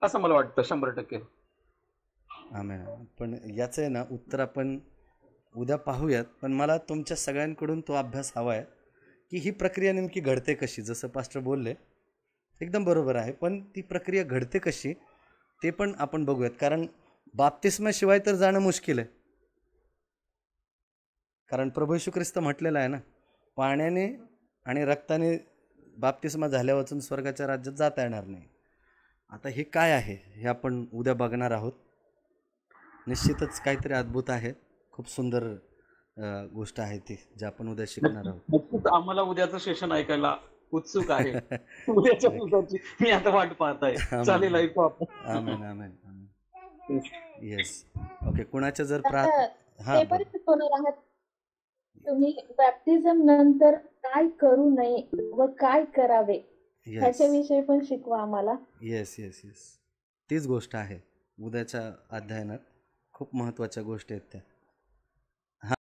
असं मला वाटतं 100%. आमेन. पण याचं आहे ना उत्तर आपण उद्या पाहूयात. पण मला तुमच्या सगळ्यांकडून तो अभ्यास हवा आहे की ही प्रक्रिया नेमकी घडते कशी. जसं पास्टर बोलले एकदम बरोबर आहे, पण ती प्रक्रिया घडते कशी ते पण आपण बघूयात. कारण बाप्तिस्माशिवाय तर जाणं मुश्किल आहे. कारण प्रभू येशू ख्रिस्त म्हटलेलं आहे ना, पाण्याने आणि रक्ताने बाप्तिस्मा झाल्या वाचून स्वर्गाच्या राज्यात जाता येणार नाही. आता हे काय आहे हे आपण उद्या बघणार आहोत. निश्चितच काहीतरी अद्भुत आहे. खूप सुंदर गोष्ट आहे ती जे आपण उद्या शिकणार आहोत. नक्कीच आम्हाला उद्याचं सेशन ऐकायला उत्सुक आहे. उद्याच्या दिवसाची मी आता वाट पाहत आहे. चालेल, ऐकू आपण. आमेन आमेन आमेन. येस. ओके. कुणाच्या जर आता हां ते पण शिकवणार आहात तुम्ही बॅप्टिझम नंतर काय करू नये व काय करावे येस ह्याच्याविषयी पण शिकवा आम्हाला. येस येस येस तीच गोष्ट आहे उद्याच्या अध्ययनात. खूप महत्त्वाच्या गोष्टी आहेत त्या.